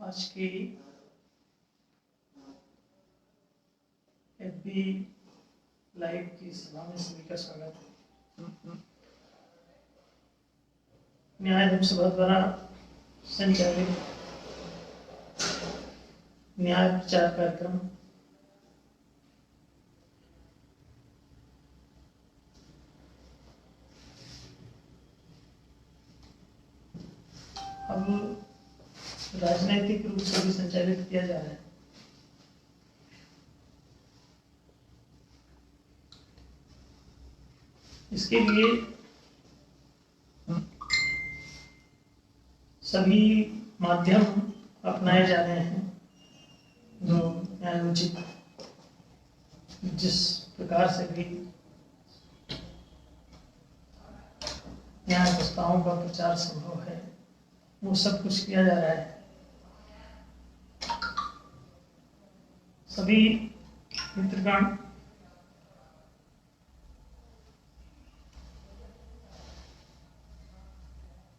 आज की FB live की सभा में सभी का स्वागत है। न्याय धर्म सभा द्वारा संचालित न्याय प्रचार कार्यक्रम अब राजनैतिक रूप से भी संचालित किया जा रहा है। इसके लिए सभी माध्यम अपनाए जा रहे हैं जो न्यायोचित जिस प्रकार से भी न्याय प्रस्तावों का प्रचार संभव है वो सब कुछ किया जा रहा है। सभी मित्रगण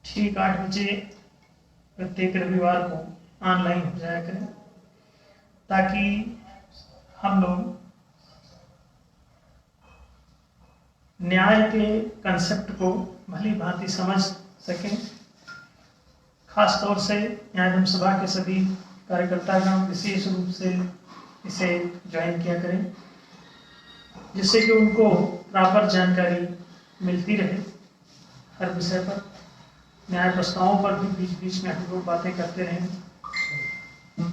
ठीक 8 बजे प्रत्येक रविवार को ऑनलाइन हो जाया करें ताकि हम लोग न्याय के कंसेप्ट को भली भांति समझ सकें। खास तौर से न्याय धर्म सभा के सभी कार्यकर्तागण विशेष रूप से इसे ज्वाइन किया करें जिससे कि उनको प्रॉपर जानकारी मिलती रहे। हर विषय पर न्याय प्रस्तावों पर भी बीच बीच में हम लोग बातें करते रहें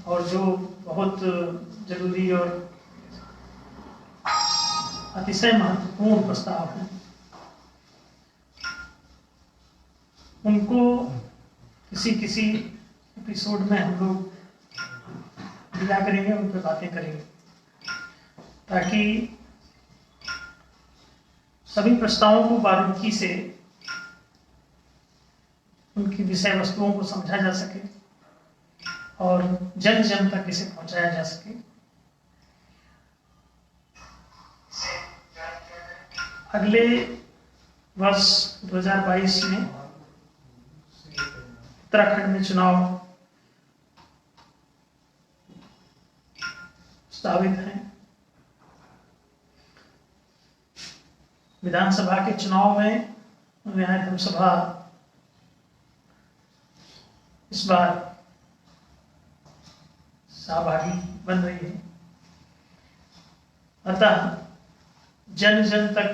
और जो बहुत जरूरी और अतिशय महत्वपूर्ण प्रस्ताव हैं उनको किसी एपिसोड में हम लोग दिया करेंगे, उन पर बातें करेंगे ताकि सभी प्रस्तावों को बारीकी से उनकी विषय वस्तुओं को समझा जा सके और जन जन तक इसे पहुंचाया जा सके। अगले वर्ष 2022 में उत्तराखंड में चुनाव प्रस्तावित हैं। विधानसभा के चुनाव में न्याय धर्म सभा इस बार सहभागी बन रही है। अतः जन जन तक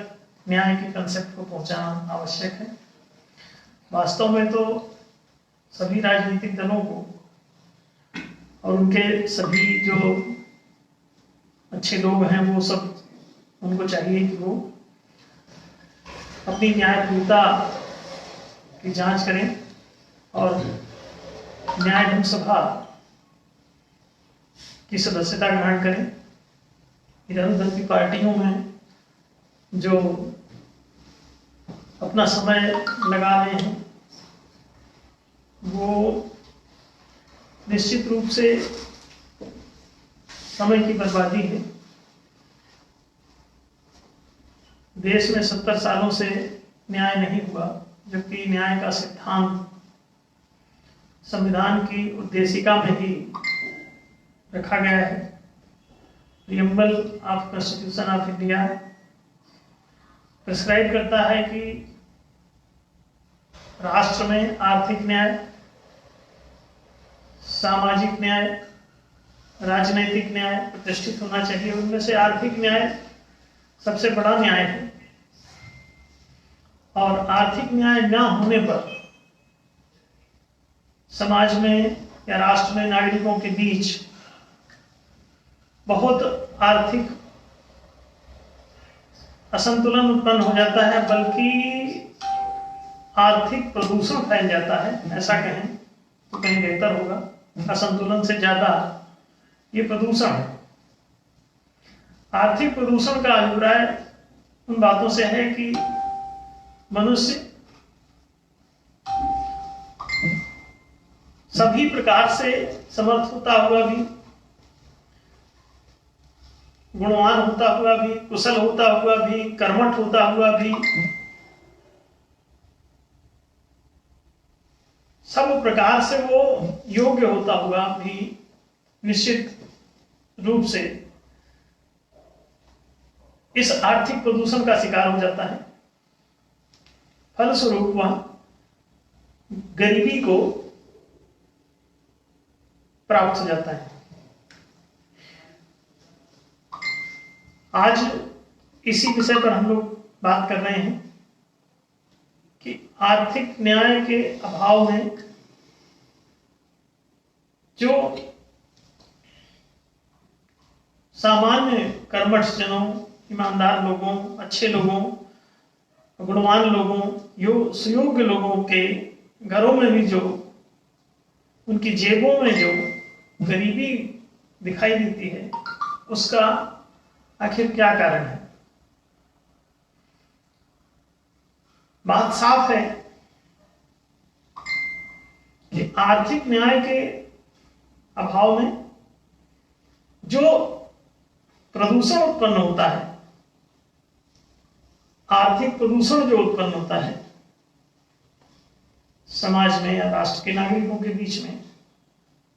न्याय के कंसेप्ट को पहुंचाना आवश्यक है। वास्तव में तो सभी राजनीतिक दलों को और उनके सभी जो अच्छे लोग हैं वो सब उनको चाहिए कि वो अपनी न्यायप्रियता की जांच करें और न्याय धर्म सभा की सदस्यता ग्रहण करें। इधर उधर की पार्टियों में जो अपना समय लगा रहे हैं वो निश्चित रूप से समय की बर्बादी है। देश में 70 सालों से न्याय नहीं हुआ जबकि न्याय का सिद्धांत संविधान की उद्देशिका में ही रखा गया है। Preamble of constitution of India prescribe करता है कि राष्ट्र में आर्थिक न्याय, सामाजिक न्याय, राजनीतिक न्याय प्रतिष्ठित होना चाहिए। उनमें से आर्थिक न्याय सबसे बड़ा न्याय है और आर्थिक न्याय न होने पर समाज में या राष्ट्र में नागरिकों के बीच बहुत आर्थिक असंतुलन उत्पन्न हो जाता है, बल्कि आर्थिक प्रदूषण फैल जाता है। ऐसा कहें तो कहीं बेहतर होगा। असंतुलन से ज्यादा ये प्रदूषण है। आर्थिक प्रदूषण का अभिप्राय उन बातों से है कि मनुष्य सभी प्रकार से समर्थ होता हुआ भी, गुणवान होता हुआ भी, कुशल होता हुआ भी, कर्मठ होता हुआ भी सब प्रकार से वो योग्य होता हुआ भी निश्चित रूप से इस आर्थिक प्रदूषण का शिकार हो जाता है। फलस्वरूप वह गरीबी को प्राप्त हो जाता है। आज इसी विषय पर हम लोग बात कर रहे हैं कि आर्थिक न्याय के अभाव में जो सामान्य कर्मठ जनों, ईमानदार लोगों, अच्छे लोगों, गुणवान लोगों, सुयोग्य लोगों के घरों में भी जो उनकी जेबों में जो गरीबी दिखाई देती है, उसका आखिर क्या कारण है? बात साफ है कि आर्थिक न्याय के अभाव में जो प्रदूषण उत्पन्न होता है, आर्थिक प्रदूषण जो उत्पन्न होता है समाज में या राष्ट्र के नागरिकों के बीच में,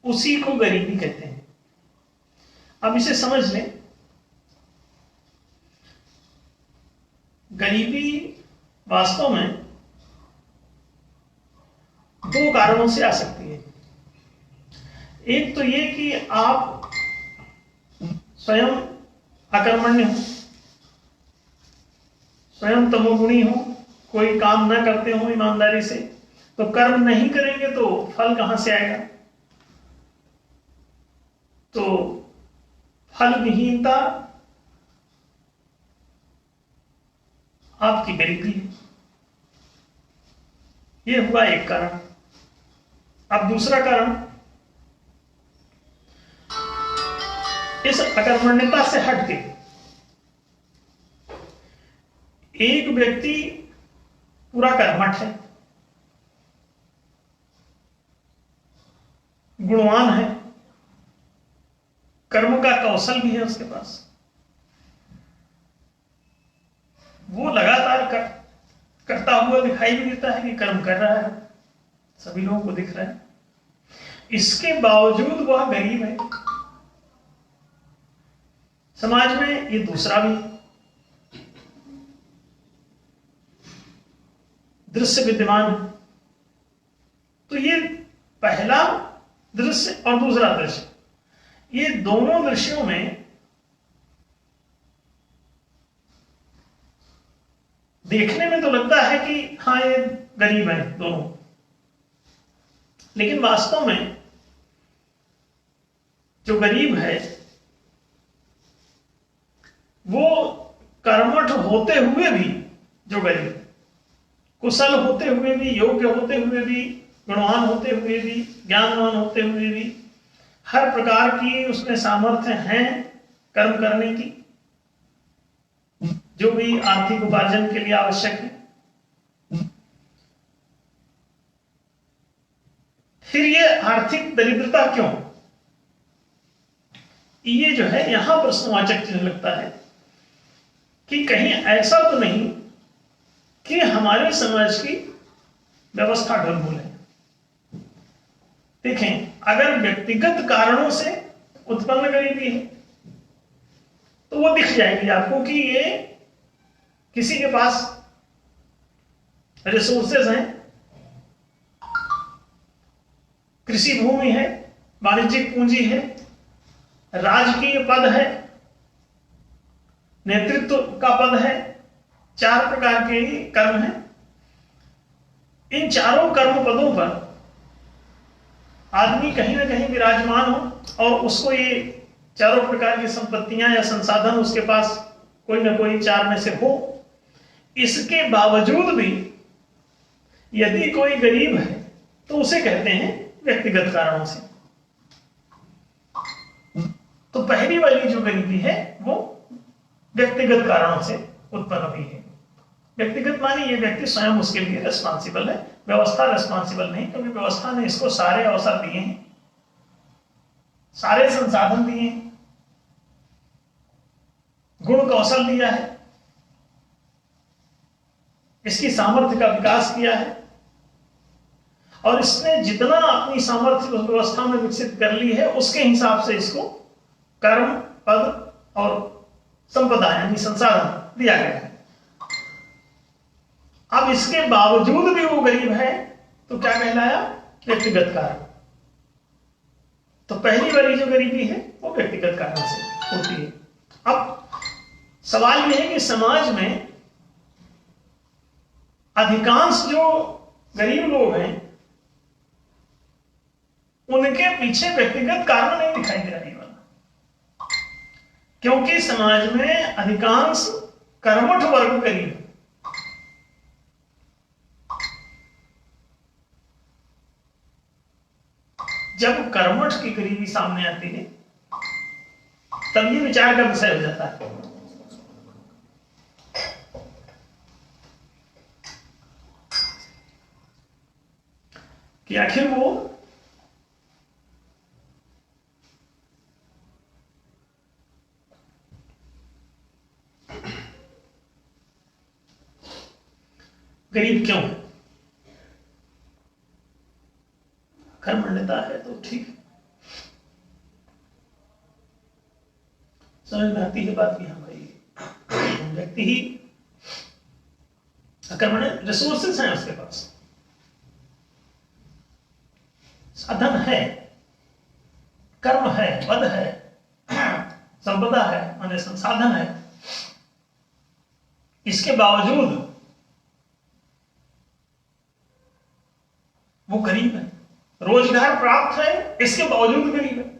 उसी को गरीबी कहते हैं। अब इसे समझ लें, गरीबी वास्तव में दो कारणों से आ सकती है। एक तो ये कि आप स्वयं अकर्मण्य हो, स्वयं तमोगुणी हो, कोई काम न करते हो ईमानदारी से, तो कर्म नहीं करेंगे तो फल कहां से आएगा? तो फल विहीनता आपकी गरीबी है। यह हुआ एक कारण। अब दूसरा कारण, इस अकर्मण्यता से हटके एक व्यक्ति पूरा कर्मठ है, गुणवान है, कर्म का कौशल भी है उसके पास, वो लगातार करता हुआ दिखाई भी देता है कि कर्म कर रहा है, सभी लोगों को दिख रहा है, इसके बावजूद वह गरीब है। समाज में ये दूसरा भी दृश्य विद्यमान है। तो ये पहला दृश्य और दूसरा दृश्य, ये दोनों दृश्यों में देखने में तो लगता है कि हाँ ये गरीब है दोनों, लेकिन वास्तव में जो गरीब है वो कर्मठ होते हुए भी, जो गरीब कुशल होते हुए भी, योग्य होते हुए भी, गुणवान होते हुए भी, ज्ञानवान होते हुए भी, हर प्रकार की उसमें सामर्थ्य है कर्म करने की, जो भी आर्थिक उपार्जन के लिए आवश्यक है। फिर ये आर्थिक दरिद्रता क्यों? ये जो है यहां प्रश्नवाचक चिन्ह लगता है कि कहीं ऐसा तो नहीं कि हमारे समाज की व्यवस्था ढुलमुल है। देखें, अगर व्यक्तिगत कारणों से उत्पन्न गरीबी है तो वो दिख जाएगी आपको कि ये किसी के पास रिसोर्सेज हैं, कृषि भूमि है, वाणिज्यिक पूंजी है, राजकीय पद है, नेतृत्व का पद है, 4 प्रकार के कर्म हैं। इन चारों कर्म पदों पर आदमी कहीं ना कहीं विराजमान हो और उसको ये चारों प्रकार की संपत्तियां या संसाधन उसके पास कोई ना कोई 4 में से हो। इसके बावजूद भी यदि कोई गरीब है तो उसे कहते हैं व्यक्तिगत कारणों से। तो पहली वाली जो गरीबी है वो व्यक्तिगत कारणों से उत्पन्न हुई है। व्यक्तिगत माने ये व्यक्ति स्वयं उसके लिए रिस्पॉन्सिबल है, व्यवस्था रिस्पॉन्सिबल नहीं, क्योंकि व्यवस्था ने इसको सारे अवसर दिए हैं, सारे संसाधन दिए हैं, गुण कौशल दिया है, इसकी सामर्थ्य का विकास किया है और इसने जितना अपनी सामर्थ्य उस व्यवस्था में विकसित कर ली है उसके हिसाब से इसको कर्म, पद और संपदा यानी संसाधन दिया गया है। अब इसके बावजूद भी वो गरीब है तो क्या कहलाया? व्यक्तिगत कारण। तो पहली वाली जो गरीबी है वो व्यक्तिगत कारण से होती है। अब सवाल यह है कि समाज में अधिकांश जो गरीब लोग हैं उनके पीछे व्यक्तिगत कारण नहीं दिखाई दे रही वाला, क्योंकि समाज में अधिकांश कर्मठ वर्ग गरीब है। जब कर्मठ की गरीबी सामने आती है तब ये विचार का विषय हो जाता है कि आखिर वो गरीब क्यों है? कर्मण्यता है तो ठीक है, समझ में आती है बात की। हाँ भाई, व्यक्ति ही अकर्मण्य, रिसोर्सेस हैं उसके पास, साधन है, कर्म है, पद है, संपदा है, माने संसाधन है, इसके बावजूद वो गरीब है। रोजगार प्राप्त है, इसके बावजूद गरीब है।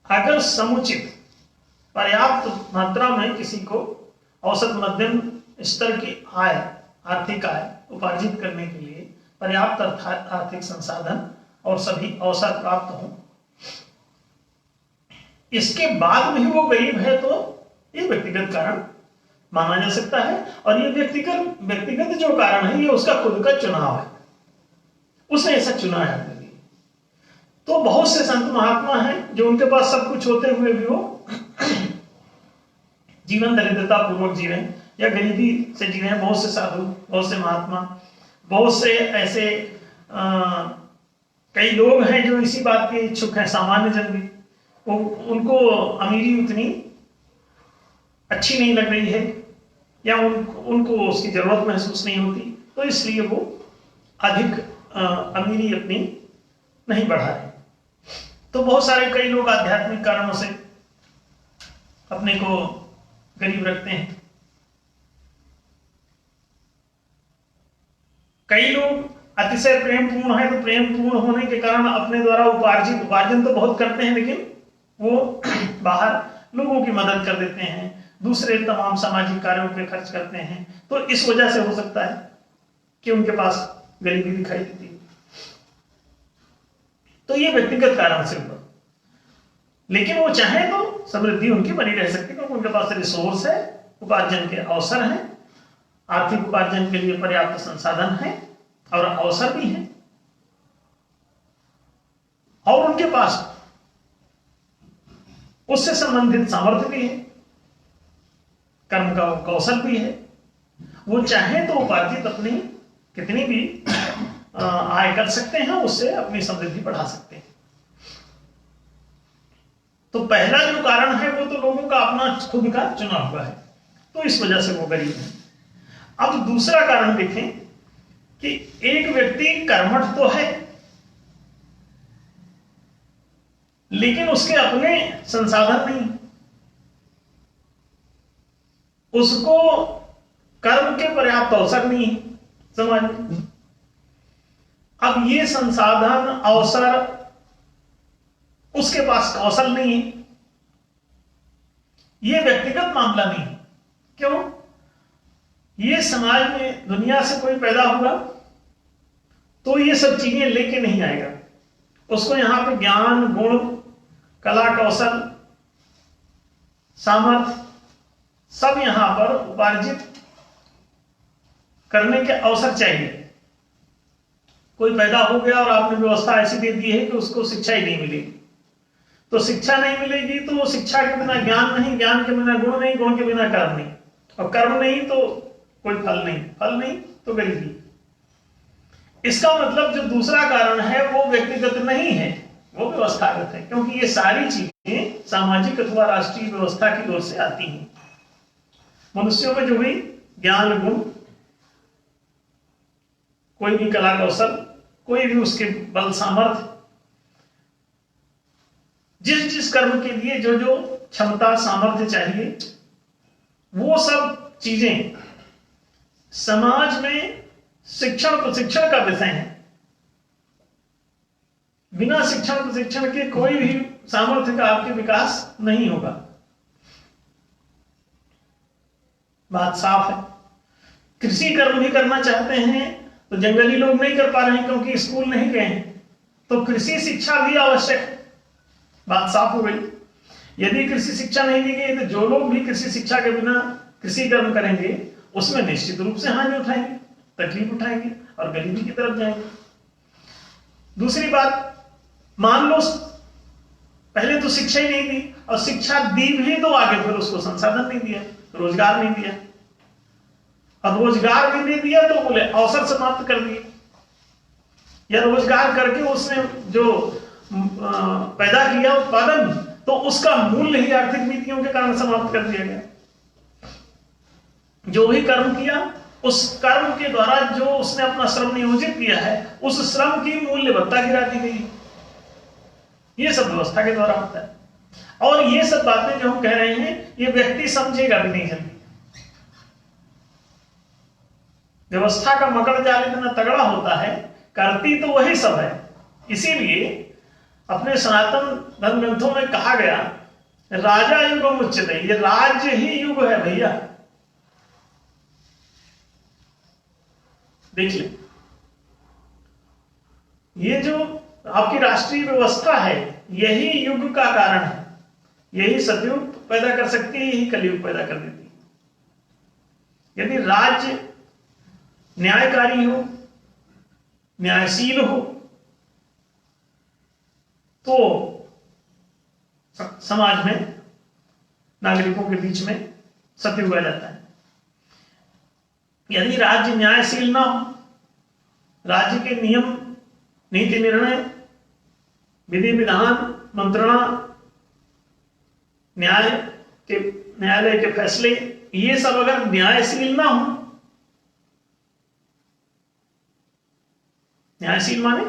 अगर समुचित पर्याप्त मात्रा में किसी को औसत मध्यम स्तर की आय, आर्थिक आय उपार्जित करने के लिए पर्याप्त आर्थिक संसाधन और सभी अवसर प्राप्त हो, इसके बाद भी वो गरीब है तो ये व्यक्तिगत कारण माना जा सकता है। और ये व्यक्तिगत जो कारण है ये उसका खुद का चुनाव है, उसने ऐसा चुना है अपने लिए। तो बहुत से संत महात्मा हैं जो उनके पास सब कुछ होते हुए भी वो जीवन दरिद्रता पूर्वक जी रहे हैं या गरीबी से जी रहे हैं। बहुत से साधु, बहुत से महात्मा, बहुत से ऐसे कई लोग हैं जो इसी बात के इच्छुक हैं, सामान्य जन भी, वो उनको अमीरी उतनी अच्छी नहीं लग रही है या उनको उसकी जरूरत महसूस नहीं होती, तो इसलिए वो अधिक अमीरी अपनी नहीं बढ़ा रहे। तो बहुत सारे कई लोग आध्यात्मिक कारणों से अपने को गरीब रखते हैं। कई लोग अतिशय प्रेम पूर्ण है तो प्रेम पूर्ण होने के कारण अपने द्वारा उपार्जन तो बहुत करते हैं, लेकिन वो बाहर लोगों की मदद कर देते हैं, दूसरे तमाम सामाजिक कार्यों पे खर्च करते हैं। तो इस वजह से हो सकता है कि उनके पास गरीबी दिखाई देती है। तो ये व्यक्तिगत कारण से हुआ, लेकिन वो चाहे तो समृद्धि उनकी बनी रह सकती है, क्योंकि उनके पास रिसोर्स है, उपार्जन के अवसर हैं, आर्थिक उपार्जन के लिए पर्याप्त संसाधन है और अवसर भी है, और उनके पास उससे संबंधित सामर्थ्य भी है, कर्म का कौशल भी है। वो चाहे तो उपार्जित अपनी कितनी भी आय कर सकते हैं, उससे अपनी समृद्धि बढ़ा सकते हैं। तो पहला जो कारण है वो तो लोगों का अपना खुद का चुना हुआ है, तो इस वजह से वो गरीब है। अब दूसरा कारण देखें कि एक व्यक्ति कर्मठ तो है, लेकिन उसके अपने संसाधन नहीं, उसको कर्म के पर्याप्त अवसर नहीं है समाज में। अब ये संसाधन, अवसर, उसके पास कौशल नहीं है, ये व्यक्तिगत मामला नहीं है। क्यों? ये समाज में दुनिया से कोई पैदा हुआ तो ये सब चीजें लेके नहीं आएगा, उसको यहां पे ज्ञान, गुण, कला, कौशल, सामर्थ्य सब यहां पर उपार्जित करने के अवसर चाहिए। कोई पैदा हो गया और आपने व्यवस्था ऐसी दे दी है कि उसको शिक्षा ही नहीं मिलेगी, तो शिक्षा नहीं मिलेगी तो शिक्षा के बिना ज्ञान नहीं, ज्ञान के बिना गुण नहीं, गुण के बिना कर्म नहीं, और कर्म नहीं तो कोई फल नहीं, फल नहीं तो गरीबी। इसका मतलब जो दूसरा कारण है वो व्यक्तिगत नहीं है, वो व्यवस्थागत है, क्योंकि ये सारी चीजें सामाजिक अथवा राष्ट्रीय व्यवस्था की ओर से आती हैं। मनुष्यों में जो भी ज्ञान गुण, कोई भी कला कौशल, कोई भी उसके बल सामर्थ्य, जिस जिस कर्म के लिए जो जो क्षमता सामर्थ्य चाहिए, वो सब चीजें समाज में शिक्षण प्रशिक्षण का विषय है। बिना शिक्षण प्रशिक्षण के कोई भी सामर्थ्य का आपके विकास नहीं होगा। बात साफ है। कृषि कर्म भी करना चाहते हैं तो जंगली लोग नहीं कर पा रहे हैं क्योंकि स्कूल नहीं गए हैं, तो कृषि शिक्षा भी आवश्यक है। बात साफ हो गई। यदि कृषि शिक्षा नहीं दी गई तो जो लोग भी कृषि शिक्षा के बिना कृषि कर्म करेंगे उसमें निश्चित रूप से हानि उठाएंगे, तकलीफ उठाएंगे और गरीबी की तरफ जाएंगे। दूसरी बात, मान लो पहले तो शिक्षा ही नहीं दी, और शिक्षा दी भी तो आगे फिर उसको संसाधन नहीं दिया, रोजगार नहीं दिया, और रोजगार भी नहीं दिया तो बोले अवसर समाप्त कर दिए, या रोजगार करके उसने जो पैदा किया उत्पादन तो उसका मूल्य ही आर्थिक नीतियों के कारण समाप्त कर दिया गया। जो भी कर्म किया उस कर्म के द्वारा जो उसने अपना श्रम नियोजित किया है उस श्रम की मूल्यवत्ता गिरा दी गई। ये सब व्यवस्था के द्वारा होता है। और ये सब बातें जो हम कह रहे हैं ये व्यक्ति समझेगा भी नहीं जल्दी। व्यवस्था का मकड़ जाल इतना तगड़ा होता है, करती तो वही सब है। इसीलिए अपने सनातन धर्म ग्रंथों में कहा गया राजा युगम उच्यते, ये राज्य ही युग है भैया। देख ले, ये जो आपकी राष्ट्रीय व्यवस्था है यही युग का कारण है। यही सतयुग पैदा कर सकती है, यही कलयुग पैदा कर देती है। यदि राज्य न्यायकारी हो, न्यायशील हो, तो समाज में नागरिकों के बीच में सतयुग आ जाता है। यदि राज्य न्यायशील ना हो, राज्य के नियम नीति निर्णय विधि विधान मंत्रणा न्यायालय के फैसले ये सब अगर न्यायशील ना हो, न्यायशील माने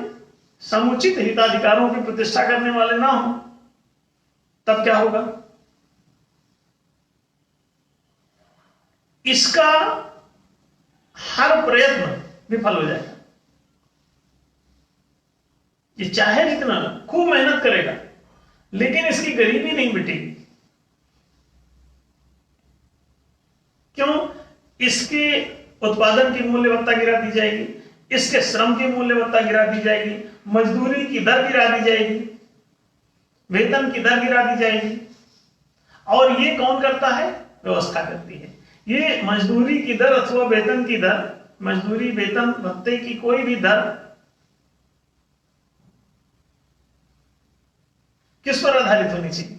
समुचित हिताधिकारों की प्रतिष्ठा करने वाले ना हो, तब क्या होगा? इसका हर प्रयत्न विफल हो जाएगा। ये चाहे जितना खूब मेहनत करेगा लेकिन इसकी गरीबी नहीं मिटेगी। क्यों? इसके उत्पादन की मूल्यवत्ता गिरा दी जाएगी, इसके श्रम की मूल्यवत्ता गिरा दी जाएगी, मजदूरी की दर गिरा दी जाएगी, वेतन की दर गिरा दी जाएगी। और ये कौन करता है? व्यवस्था करती है। ये मजदूरी की दर अथवा वेतन की दर, मजदूरी वेतन भत्ते की कोई भी दर किस पर आधारित होनी चाहिए?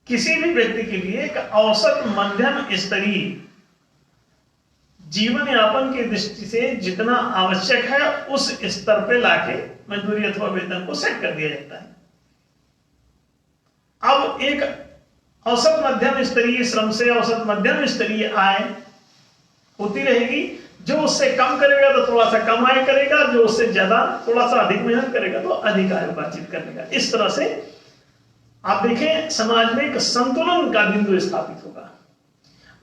किसी भी व्यक्ति के लिए एक औसत मध्यम स्तरीय जीवन यापन की दृष्टि से जितना आवश्यक है उस स्तर पे लाके मजदूरी अथवा वेतन को सेट कर दिया जाता है। अब एक औसत मध्यम स्तरीय श्रम से औसत मध्यम स्तरीय आय होती रहेगी। जो उससे कम करेगा तो थोड़ा सा कम आय करेगा, जो उससे ज्यादा थोड़ा सा अधिक मेहनत करेगा तो अधिक आय उपार्जित करेगा। इस तरह से आप देखें समाज में एक संतुलन का बिंदु स्थापित होगा।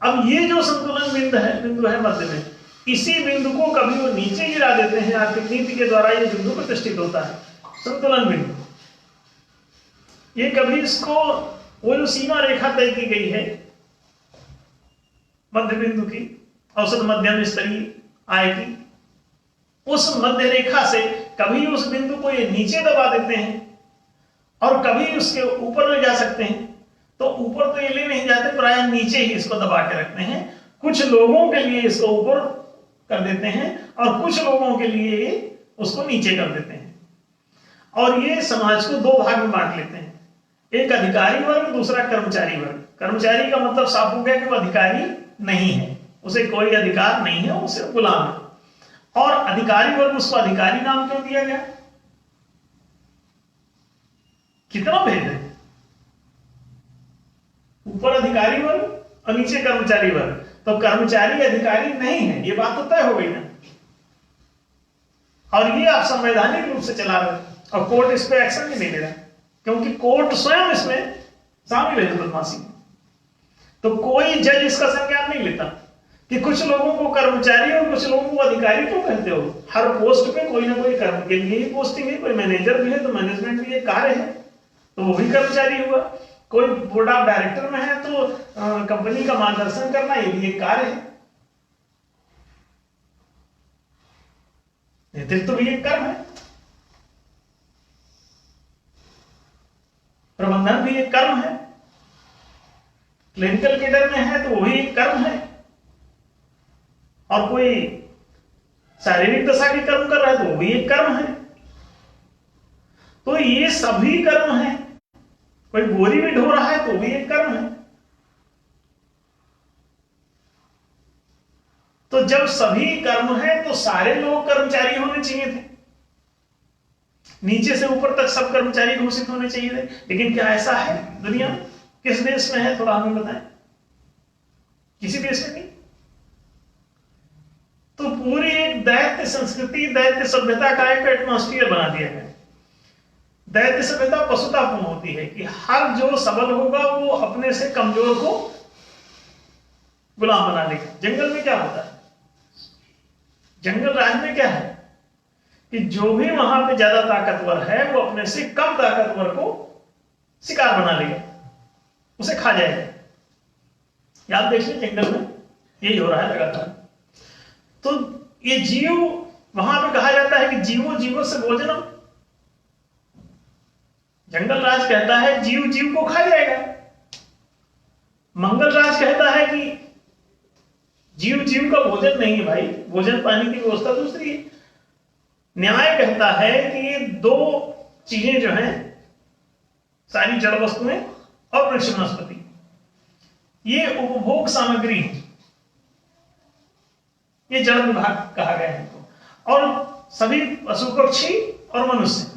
अब ये जो संतुलन बिंदु है मध्य में, इसी बिंदु को कभी वो नीचे गिरा देते हैं। आर्थिक नीति के द्वारा ये बिंदु प्रतिष्ठित होता है, संतुलन बिंदु। ये कभी इसको वो जो सीमा रेखा तय की गई है मध्य बिंदु की, औसत मध्यम स्तरीय आय की, उस मध्य रेखा से कभी उस बिंदु को ये नीचे दबा देते हैं और कभी उसके ऊपर ले जा सकते हैं। तो ऊपर तो ये ले नहीं जाते, प्राय नीचे ही इसको दबा के रखते हैं। कुछ लोगों के लिए इसको ऊपर कर देते हैं और कुछ लोगों के लिए उसको नीचे कर देते हैं। और ये समाज को दो भाग में बांट लेते हैं, एक अधिकारी वर्ग, दूसरा कर्मचारी वर्ग। कर्मचारी का मतलब साफ हो गया कि वो अधिकारी नहीं है, उसे कोई अधिकार नहीं है, उसे गुलाम है। और अधिकारी वर्ग, उसको अधिकारी नाम क्यों दिया गया? कितना भेद है, ऊपर अधिकारी वर्ग और नीचे कर्मचारी वर्ग। तो कर्मचारी अधिकारी नहीं है, ये बात तो तय हो गई ना। और ये आप संवैधानिक रूप से चला रहे हो और कोर्ट इस पे एक्शन नहीं ले रहा, क्योंकि कोर्ट स्वयं इसमें शामिल है बदमाशी में। तो कोई जज इसका संज्ञान नहीं लेता कि कुछ लोगों को कर्मचारी और कुछ लोगों को अधिकारी क्यों कहते हो। हर पोस्ट पे कोई ना कोई कर्म के लिए ही पोस्टिंग है, कोई मैनेजर भी है तो मैनेजमेंट भी एक कार्य है, तो वो भी कर्मचारी हुआ। कोई बोर्ड ऑफ डायरेक्टर में है तो कंपनी का मार्गदर्शन करना ये भी एक कार्य है। नेतृत्व भी एक कर्म है, प्रबंधन भी एक कर्म है, क्लिनिकल केडर में है तो वो भी एक कर्म है। और कोई शारीरिक दशा के कर्म कर रहा है तो वो भी एक कर्म है। तो ये सभी कर्म है। कोई बोरी भी ढो रहा है तो भी एक कर्म है। तो जब सभी कर्म है तो सारे लोग कर्मचारी होने चाहिए थे, नीचे से ऊपर तक सब कर्मचारी घोषित होने चाहिए थे। लेकिन क्या ऐसा है दुनिया में? किस देश में है, थोड़ा हमें बताएं। किसी देश में नहीं। तो पूरी एक दैत्य संस्कृति, दैत्य सभ्यता का एक एटमॉस्फियर बना दिया गया। दैत्य सभ्यता पशुतापूर्ण होती है कि हर जो सबल होगा वो अपने से कमजोर को गुलाम बना लेगा। जंगल में क्या होता है, जंगल राज में क्या है कि जो भी वहां पे ज्यादा ताकतवर है वो अपने से कम ताकतवर को शिकार बना लेगा, उसे खा जाएगा। याद देखिए जंगल में यही हो रहा है लगातार। तो ये जीव, वहां पे कहा जाता है कि जीवो जीवो से भोजनम। जंगल राज कहता है जीव जीव को खा जाएगा। मंगल राज कहता है कि जीव जीव का भोजन नहीं है भाई, भोजन पानी की व्यवस्था दूसरी है। न्याय कहता है कि ये दो चीजें जो हैं, सारी जड़ वस्तुएं और वृक्ष वनस्पति, ये उपभोग सामग्री है। ये जड़ विभाग कहा गया है इनको। और सभी पशु पक्षी और मनुष्य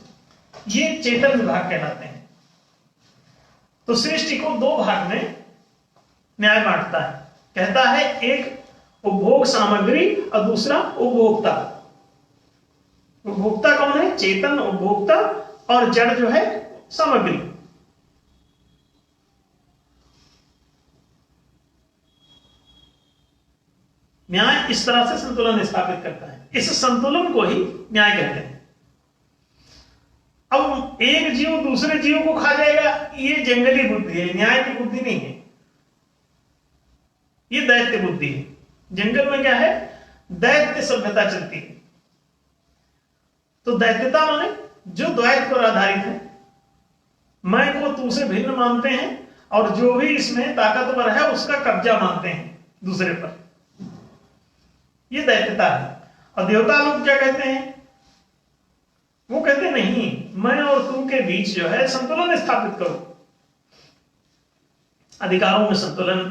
ये चेतन विभाग कहलाते हैं। तो सृष्टि को दो भाग में न्याय बांटता है। कहता है एक उपभोग सामग्री और दूसरा उपभोक्ता। उपभोक्ता कौन है? चेतन उपभोक्ता, और जड़ जो है सामग्री। न्याय इस तरह से संतुलन स्थापित करता है। इस संतुलन को ही न्याय कहते हैं। अब एक जीव दूसरे जीव को खा जाएगा, ये जंगली बुद्धि है, न्याय की बुद्धि नहीं है, ये दैत्य बुद्धि है। जंगल में क्या है? दैत्य सभ्यता चलती है। तो दैत्यता माने जो द्वैत पर आधारित है, मैं को तू से भिन्न मानते हैं और जो भी इसमें ताकतवर है उसका कब्जा मानते हैं दूसरे पर, ये दैत्यता है। और देवता लोग क्या कहते हैं? वो कहते नहीं, मैं और तुम के बीच जो है संतुलन स्थापित करो। अधिकारों में संतुलन,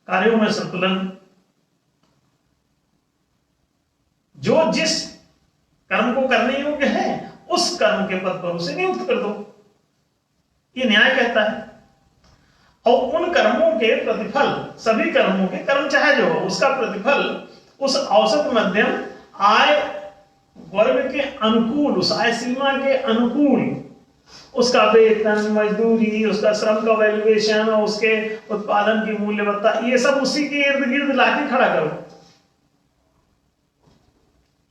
कार्यों में संतुलन, जो जिस कर्म को करने योग्य है उस कर्म के पद पर उसे नियुक्त कर दो, ये न्याय कहता है। और उन कर्मों के प्रतिफल, सभी कर्मों के, कर्म चाहे जो हो, उसका प्रतिफल उस औसत मध्यम आय वर्ग के अनुकूल, उस आय सीमा के अनुकूल, उसका वेतन, मजदूरी, उसका श्रम का वैल्यूएशन और उसके उत्पादन की मूल्यवत्ता, ये सब उसी के इर्द गिर्द लाके खड़ा करो।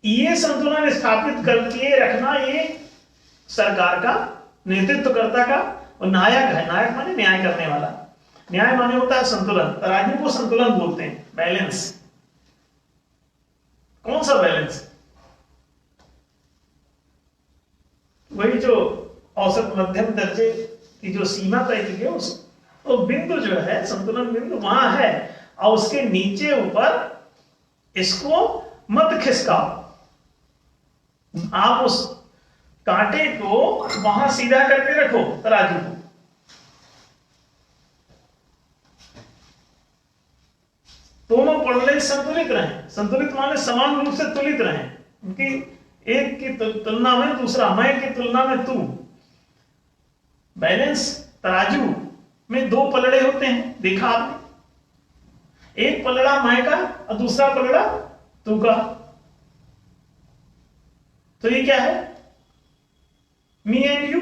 ये संतुलन स्थापित करके रखना ये सरकार का, नेतृत्वकर्ता का और नायक है। नायक माने न्याय करने वाला। न्याय माने होता है संतुलन। तराजू को संतुलन बोलते हैं, बैलेंस। कौन सा बैलेंस? वही जो औसत मध्यम दर्जे की जो सीमा तय की है, उस तो बिंदु जो है, संतुलन बिंदु वहां है। और उसके नीचे ऊपर इसको मत खिसकाओ। आप उस कांटे को वहां सीधा करके रखो, तराजू को। दोनों पड़ले संतुलित रहें। संतुलित माने समान रूप से तुलित रहें, उनकी एक की तुलना में दूसरा, मैं की तुलना में तू। बैलेंस तराजू में दो पलड़े होते हैं, देखा आपने, एक पलड़ा मैं का और दूसरा पलड़ा तू का। तो ये क्या है, me and you,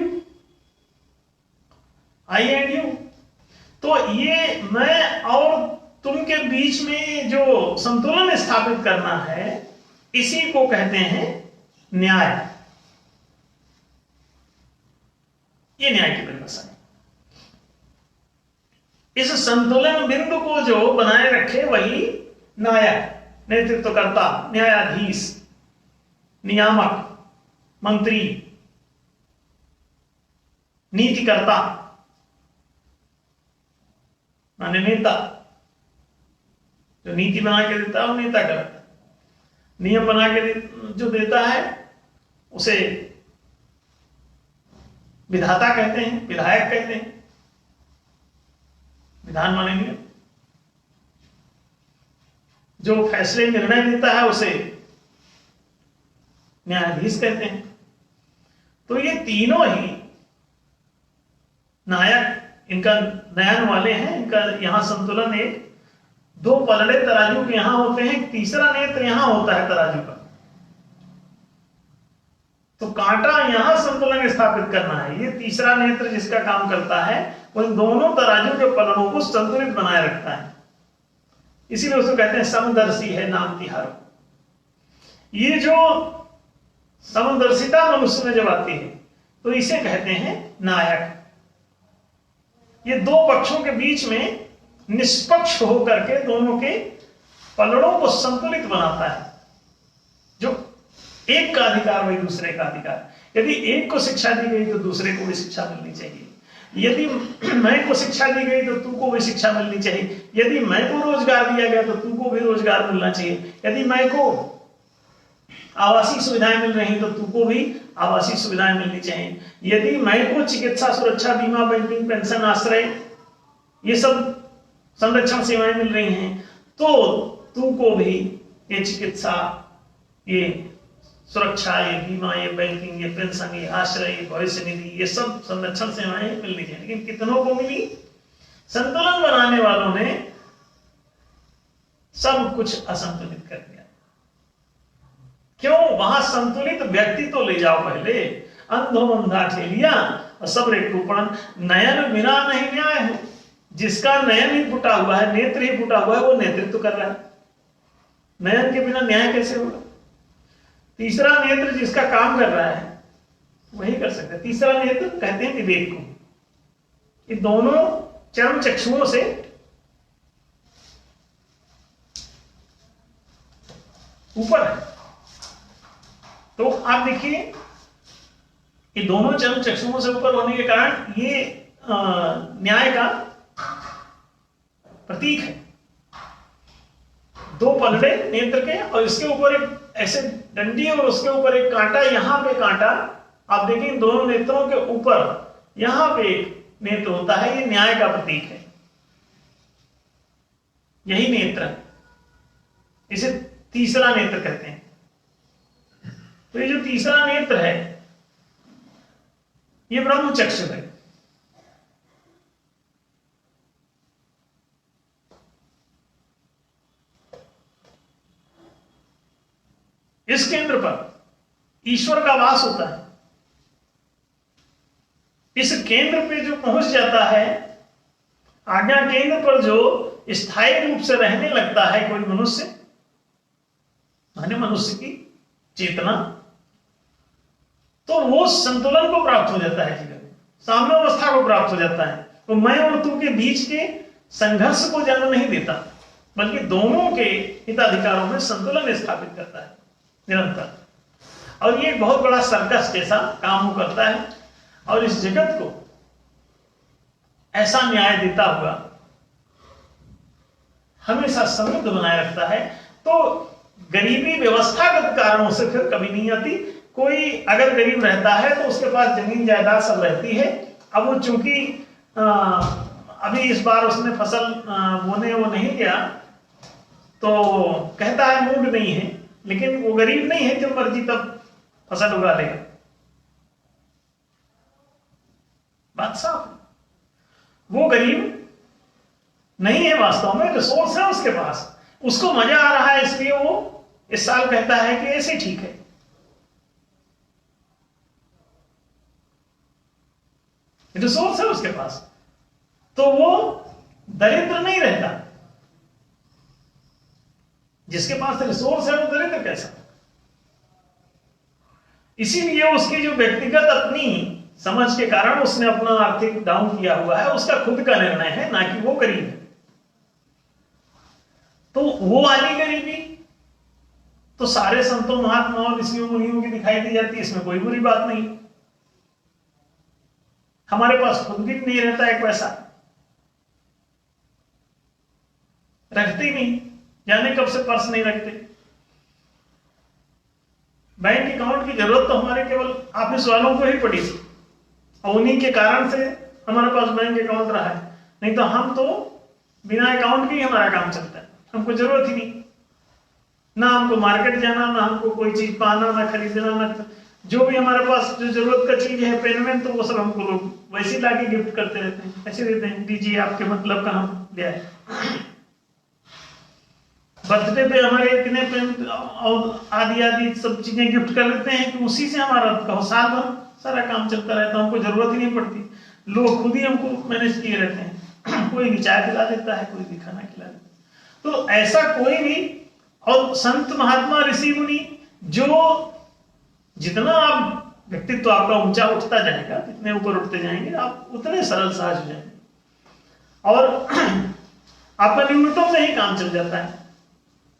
I and you. तो ये मैं और तुम के बीच में जो संतुलन स्थापित करना है, इसी को कहते हैं न्याय। ये न्याय की परिभाषा है। इस संतुलन बिंदु को जो बनाए रखे वही नायक, नेतृत्वकर्ता, न्यायाधीश, नियामक, मंत्री, नीतिकर्ता माने नेता। जो नीति बना के देता है वो नेता करता है, नियम बना के जो देता है उसे विधाता कहते हैं, विधायक कहते हैं। विधान माने नियम। जो फैसले निर्णय देता है उसे न्यायाधीश कहते हैं। तो ये तीनों ही नायक, इनका नयन वाले हैं, इनका यहां संतुलन एक दो पलड़े तराजू के यहां होते हैं, तीसरा नेत्र यहां होता है तराजू का। तो कांटा यहां संतुलन स्थापित करना है, ये तीसरा नेत्र जिसका काम करता है वो इन दोनों तराजू के पलड़ों को संतुलित बनाए रखता है। इसीलिए उसको कहते हैं समदर्शी है नाम तिहारो। ये जो समदर्शिता मनुष्य में जब आती है तो इसे कहते हैं नायक। ये दो पक्षों के बीच में निष्पक्ष होकर के दोनों के पलड़ों को संतुलित बनाता है। जो एक का अधिकार वही दूसरे का अधिकार। यदि एक को शिक्षा दी गई तो दूसरे को भी शिक्षा मिलनी चाहिए। यदि मैं को शिक्षा दी गई तो तू को भी शिक्षा मिलनी चाहिए। यदि मैं को रोजगार दिया गया तो तू को भी रोजगार मिलना चाहिए। यदि मैं को आवासीय सुविधाएं मिल रही तो तू को भी आवासीय सुविधाएं मिलनी चाहिए। यदि मैं को चिकित्सा, सुरक्षा, बीमा, बैंकिंग, पेंशन, आश्रय, ये सब संरक्षण सेवाएं मिल रही हैं तो तू को भी ये चिकित्सा, ये सुरक्षा, ये बीमा, ये बैंकिंग, ये पेंशन, ये आश्रय, ये भविष्य निधि, ये सब संरक्षण सेवाएं मिलनी चाहिए। लेकिन कितनों को मिली? संतुलन बनाने वालों ने सब कुछ असंतुलित कर दिया। क्यों? वहां संतुलित व्यक्ति तो ले जाओ पहले। अंधो अंधा ठेलिया और सब रेखूपण, नयन बिना नहीं न्याय है। जिसका नयन ही फूटा हुआ है, नेत्र ही फूटा हुआ है, वो नेतृत्व कर रहा है। नयन के बिना न्याय कैसे होगा? तीसरा नेत्र जिसका काम कर रहा है वही कर सकता है। तीसरा नेत्र कहते हैं विवेक को। ये दोनों चरम चक्षुओं से ऊपर है। तो आप देखिए, ये दोनों चरम चक्षुओं से ऊपर होने के कारण ये न्याय का प्रतीक है। दो पलड़े नेत्र के और इसके ऊपर एक ऐसे डंडी और उसके ऊपर एक कांटा, यहां पे कांटा। आप देखिए दोनों नेत्रों के ऊपर यहां पे एक नेत्र होता है, ये न्याय का प्रतीक है। यही नेत्र है, इसे तीसरा नेत्र कहते हैं। तो ये जो तीसरा नेत्र है ये ब्रह्म चक्षु है। इस केंद्र पर ईश्वर का वास होता है। इस केंद्र पे जो पहुंच जाता है, आज्ञा केंद्र पर जो स्थायी रूप से रहने लगता है कोई मनुष्य, माने मनुष्य की चेतना, तो वो संतुलन को प्राप्त हो जाता है जीवन में, साम्यावस्था को प्राप्त हो जाता है। तो मैं और तू के बीच के संघर्ष को जन्म नहीं देता, बल्कि दोनों के हिताधिकारों में संतुलन स्थापित करता है निरंतर। और ये बहुत बड़ा सर्कस जैसा काम वो करता है और इस जगत को ऐसा न्याय देता हुआ हमेशा समृद्ध बनाए रखता है। तो गरीबी व्यवस्थागत कारणों से फिर कभी नहीं आती। कोई अगर गरीब रहता है तो उसके पास जमीन जायदाद सब रहती है। अब वो चूंकि अभी इस बार उसने फसल बोने वो नहीं गया, तो कहता है मूड नहीं है, लेकिन वो गरीब नहीं है, जब मर्जी तब फसल उगा लेगा। बात साफ। वो गरीब नहीं है, वास्तव में रिसोर्स है उसके पास, उसको मजा आ रहा है, इसलिए वो इस साल कहता है कि ऐसे ठीक है। रिसोर्स है उसके पास, तो वो दरिद्र नहीं रहता। जिसके पास रिसोर्स है वो दरिद्र कैसा? इसीलिए उसकी जो व्यक्तिगत अपनी समझ के कारण उसने अपना आर्थिक डाउन किया हुआ है, उसका खुद का निर्णय है, ना कि वो गरीब है। तो वो वाली गरीबी तो सारे संतों, महात्माओं, ऋषियों, मुनियों की दिखाई दी जाती है, इसमें कोई बुरी बात नहीं। हमारे पास खुद भी नहीं रहता एक पैसा, रखते ही नहीं, जाने कब से पर्स नहीं रखते। बैंक अकाउंट की जरूरत तो हमारे केवल ऑफिस वालों को ही पड़ी थी, और उन्हीं के कारण से हमारे पास बैंक अकाउंट रहा है, नहीं तो हम तो बिना अकाउंट के ही हमारा काम चलता है, हमको जरूरत ही नहीं। ना हमको मार्केट जाना, ना हमको कोई चीज पाना, ना खरीदना, ना जो भी हमारे पास जो जरूरत का चीज है, पेमेंट, तो वो सब हमको लोग वैसे लाके गिफ्ट करते रहते हैं, ऐसे देते हैं, दीजिए आपके मतलब का हम दिया है। बर्थडे पे हमारे इतने पेन और आदि आदि सब चीजें गिफ्ट कर देते हैं कि उसी से हमारा साल भर सारा काम चलता रहता है, हमको जरूरत ही नहीं पड़ती। लोग खुद ही हमको मैनेज किए रहते हैं, कोई भी चाय पिला देता है, कोई भी खाना खिला देता है। तो ऐसा कोई भी, और संत महात्मा ऋषि मुनि, जो जितना आप व्यक्तित्व आपका ऊंचा उठता जाएगा, जितने ऊपर उठते जाएंगे, आप उतने सरल सहज हो जाएंगे, और आपका न्यूनतम में ही काम चल जाता है।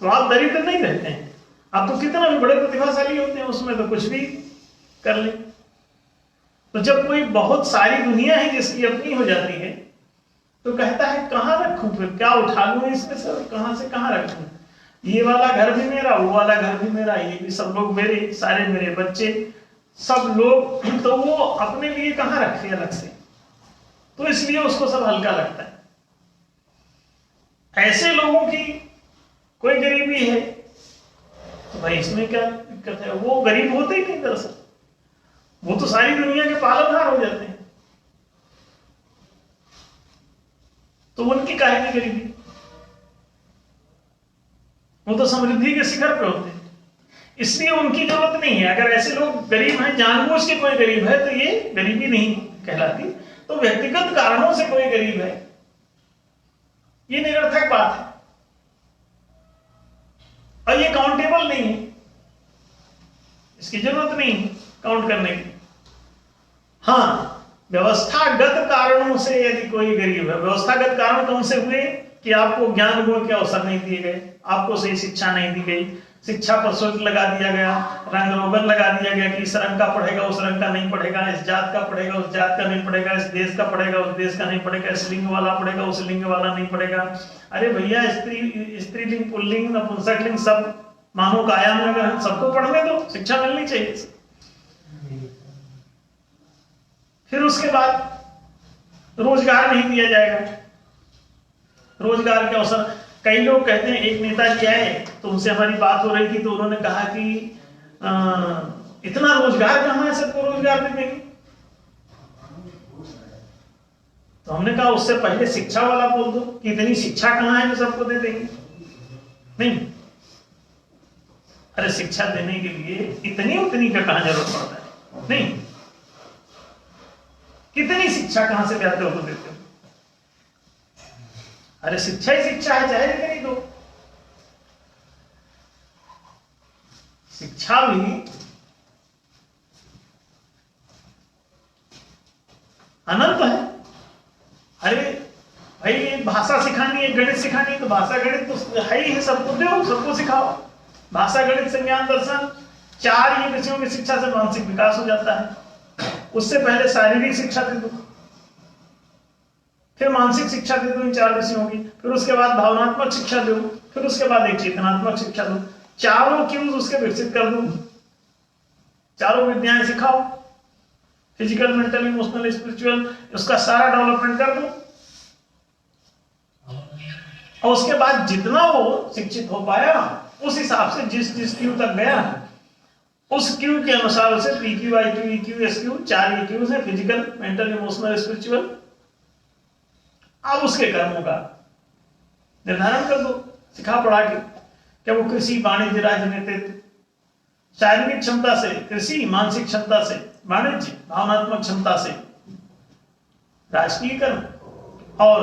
तो आप दरिद्र नहीं रहते हैं, आप तो कितना भी बड़े प्रतिभाशाली होते हैं, उसमें तो कुछ भी कर ले। तो जब कोई बहुत सारी दुनिया है जिसकी अपनी हो जाती है, तो कहता है कहां रखूं, फिर क्या उठा लूं इसमें से, कहां से कहां रखूं? ये वाला घर भी मेरा, वो वाला घर भी मेरा, ये भी सब लोग मेरे, सारे मेरे बच्चे, सब लोग, तो वो अपने लिए कहां रखे अलग से? तो इसलिए उसको सब हल्का लगता है। ऐसे लोगों की कोई गरीबी है तो भाई इसमें क्या दिक्कत है? वो गरीब होते ही नहीं, दरअसल वो तो सारी दुनिया के पालनहार हो जाते हैं, तो उनकी काहे की गरीबी? वो तो समृद्धि के शिखर पे होते हैं, इसलिए उनकी जरूरत नहीं है। अगर ऐसे लोग गरीब हैं, जानबूझ के कोई गरीब है, तो ये गरीबी नहीं कहलाती। तो व्यक्तिगत कारणों से कोई गरीब है, ये निरर्थक बात है, और ये काउंटेबल नहीं है, इसकी जरूरत नहीं है काउंट करने की। हाँ, व्यवस्थागत कारणों से यदि कोई गरीब है, व्यवस्थागत कारण कौन से हुए कि आपको ज्ञान गुण के अवसर नहीं दिए गए, आपको सही शिक्षा नहीं दी गई, शिक्षा पर शुल्क लगा दिया गया, रंग रोगन लगा दिया गया कि इस रंग का पढ़ेगा, उस रंग का नहीं पढ़ेगा, इस जात का पढ़ेगा, उस जात का नहीं पढ़ेगा, इस देश का पढ़ेगा, उस देश का नहीं पढ़ेगा, इस लिंग वाला पढ़ेगा, उस लिंग वाला नहीं पढ़ेगा। अरे भैया, स्त्रीलिंग, पुल्लिंग, नपुंसकलिंग सब मानव का आयाम में अगर सबको पढ़ने दो, शिक्षा मिलनी चाहिए। फिर उसके बाद रोजगार नहीं दिया जाएगा, रोजगार के अवसर। कई लोग कहते हैं, एक नेताजी आए तो उनसे हमारी बात हो रही थी, तो उन्होंने कहा कि इतना रोजगार कहां है, सबको रोजगार दे देंगे। तो हमने कहा उससे पहले शिक्षा वाला बोल दो कि इतनी शिक्षा कहां है जो सबको दे देंगे। नहीं, अरे शिक्षा देने के लिए इतनी उतनी का कहां जरूरत पड़ता है? नहीं, कितनी शिक्षा कहां से व्याप्त को देते हो? अरे शिक्षा ही शिक्षा है, चाहे कितनी दो। शिक्षा भी अनंत है। अरे भाई, एक भाषा सिखानी है, गणित सिखानी है, तो भाषा गणित तो है ही है, सबको दो, सबको सिखाओ। भाषा गणित संज्ञान दर्शन, 4 ये विषयों की शिक्षा से मानसिक विकास हो जाता है। उससे पहले शारीरिक शिक्षा दे दो, फिर मानसिक शिक्षा दे दो इन 4 विषयों की, फिर उसके बाद भावनात्मक शिक्षा दो, फिर उसके बाद एक चेतनात्मक शिक्षा दो। चारों क्यूज उसके विकसित कर दो, चारों विद्याएं सिखाओ, फिजिकल, मेंटल, इमोशनल, स्पिरिचुअल, उसका सारा डेवलपमेंट कर दो। और उसके बाद जितना वो शिक्षित हो पाया उस हिसाब से जिस जिस क्यू तक गया उस क्यू के अनुसार उसे PQ, IQ, EQ, SQ 4 EQs है, फिजिकल, मेंटल, इमोशनल, स्पिरिचुअल। अब उसके कर्मों का निर्धारण कर दो सिखा पढ़ा के। क्या वो कृषि, वाणिज्य, राजनीतित्व, शारीरिक क्षमता से कृषि, मानसिक क्षमता से वाणिज्य, भावनात्मक क्षमता से राजकीय कर्म और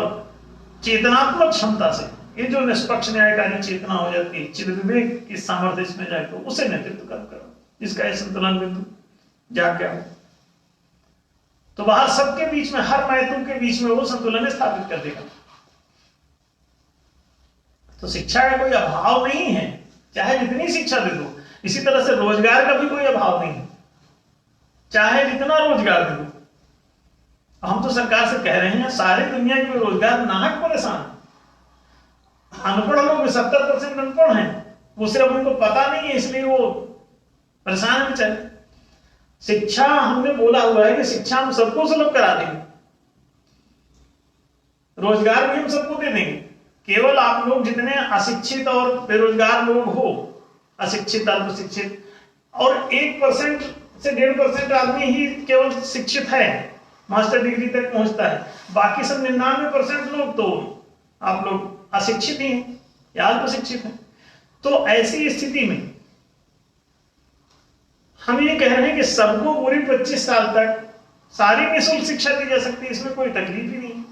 चेतनात्मक क्षमता से ये जो निष्पक्ष न्यायकारी चेतना हो जाती है, चिद विवेक की सामर्थ्य इसमें जाए तो उसे नेतृत्व कर्म करो जिसका ये संतुलन बिंदु जाग गया हो। तो वहां सबके बीच में, हर महत्व के बीच में वो संतुलन स्थापित कर देगा। तो शिक्षा का कोई अभाव नहीं है, चाहे जितनी शिक्षा दे दो। इसी तरह से रोजगार का भी कोई अभाव नहीं है, चाहे जितना रोजगार दे दो। हम तो सरकार से कह रहे हैं सारी दुनिया के रोजगार नाहक परेशान। अनपढ़ लोग 70% अनपढ़ हैं, वो सिर्फ उनको पता नहीं है इसलिए वो परेशान है बेचारे। शिक्षा हमने बोला हुआ है कि शिक्षा हम सबको सुलभ करा देंगे, रोजगार भी हम सबको दे देंगे। केवल आप लोग जितने अशिक्षित और बेरोजगार लोग हो, अशिक्षित, अल्पशिक्षित, और 1% से 1.5% आदमी ही केवल शिक्षित है, मास्टर डिग्री तक पहुंचता है। बाकी सब 99% लोग तो आप लोग अशिक्षित ही हैं या अल्पशिक्षित हैं। तो ऐसी स्थिति में हम ये कह रहे हैं कि सबको पूरी 25 साल तक सारी निःशुल्क शिक्षा दी जा सकती है, इसमें कोई तकलीफ ही नहीं है।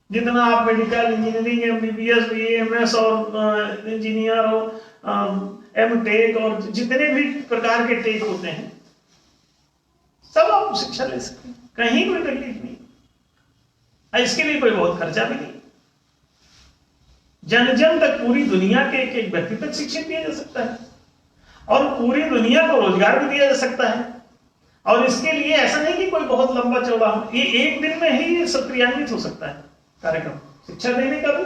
जितना आप मेडिकल, इंजीनियरिंग, MBBS, BAMS और इंजीनियर और MTech और जितने भी प्रकार के टेक होते हैं सब आप शिक्षा ले सकते हैं, कहीं कोई तकलीफ नहीं। इसके लिए कोई बहुत खर्चा भी नहीं। जन जन तक, पूरी दुनिया के एक एक व्यक्ति तक शिक्षित किया जा सकता है और पूरी दुनिया को रोजगार भी दिया जा सकता है। और इसके लिए ऐसा नहीं कि कोई बहुत लंबा चौड़ा, ये एक दिन में ही सब क्रियान्वित हो सकता है कार्यक्रम, शिक्षा देने का भी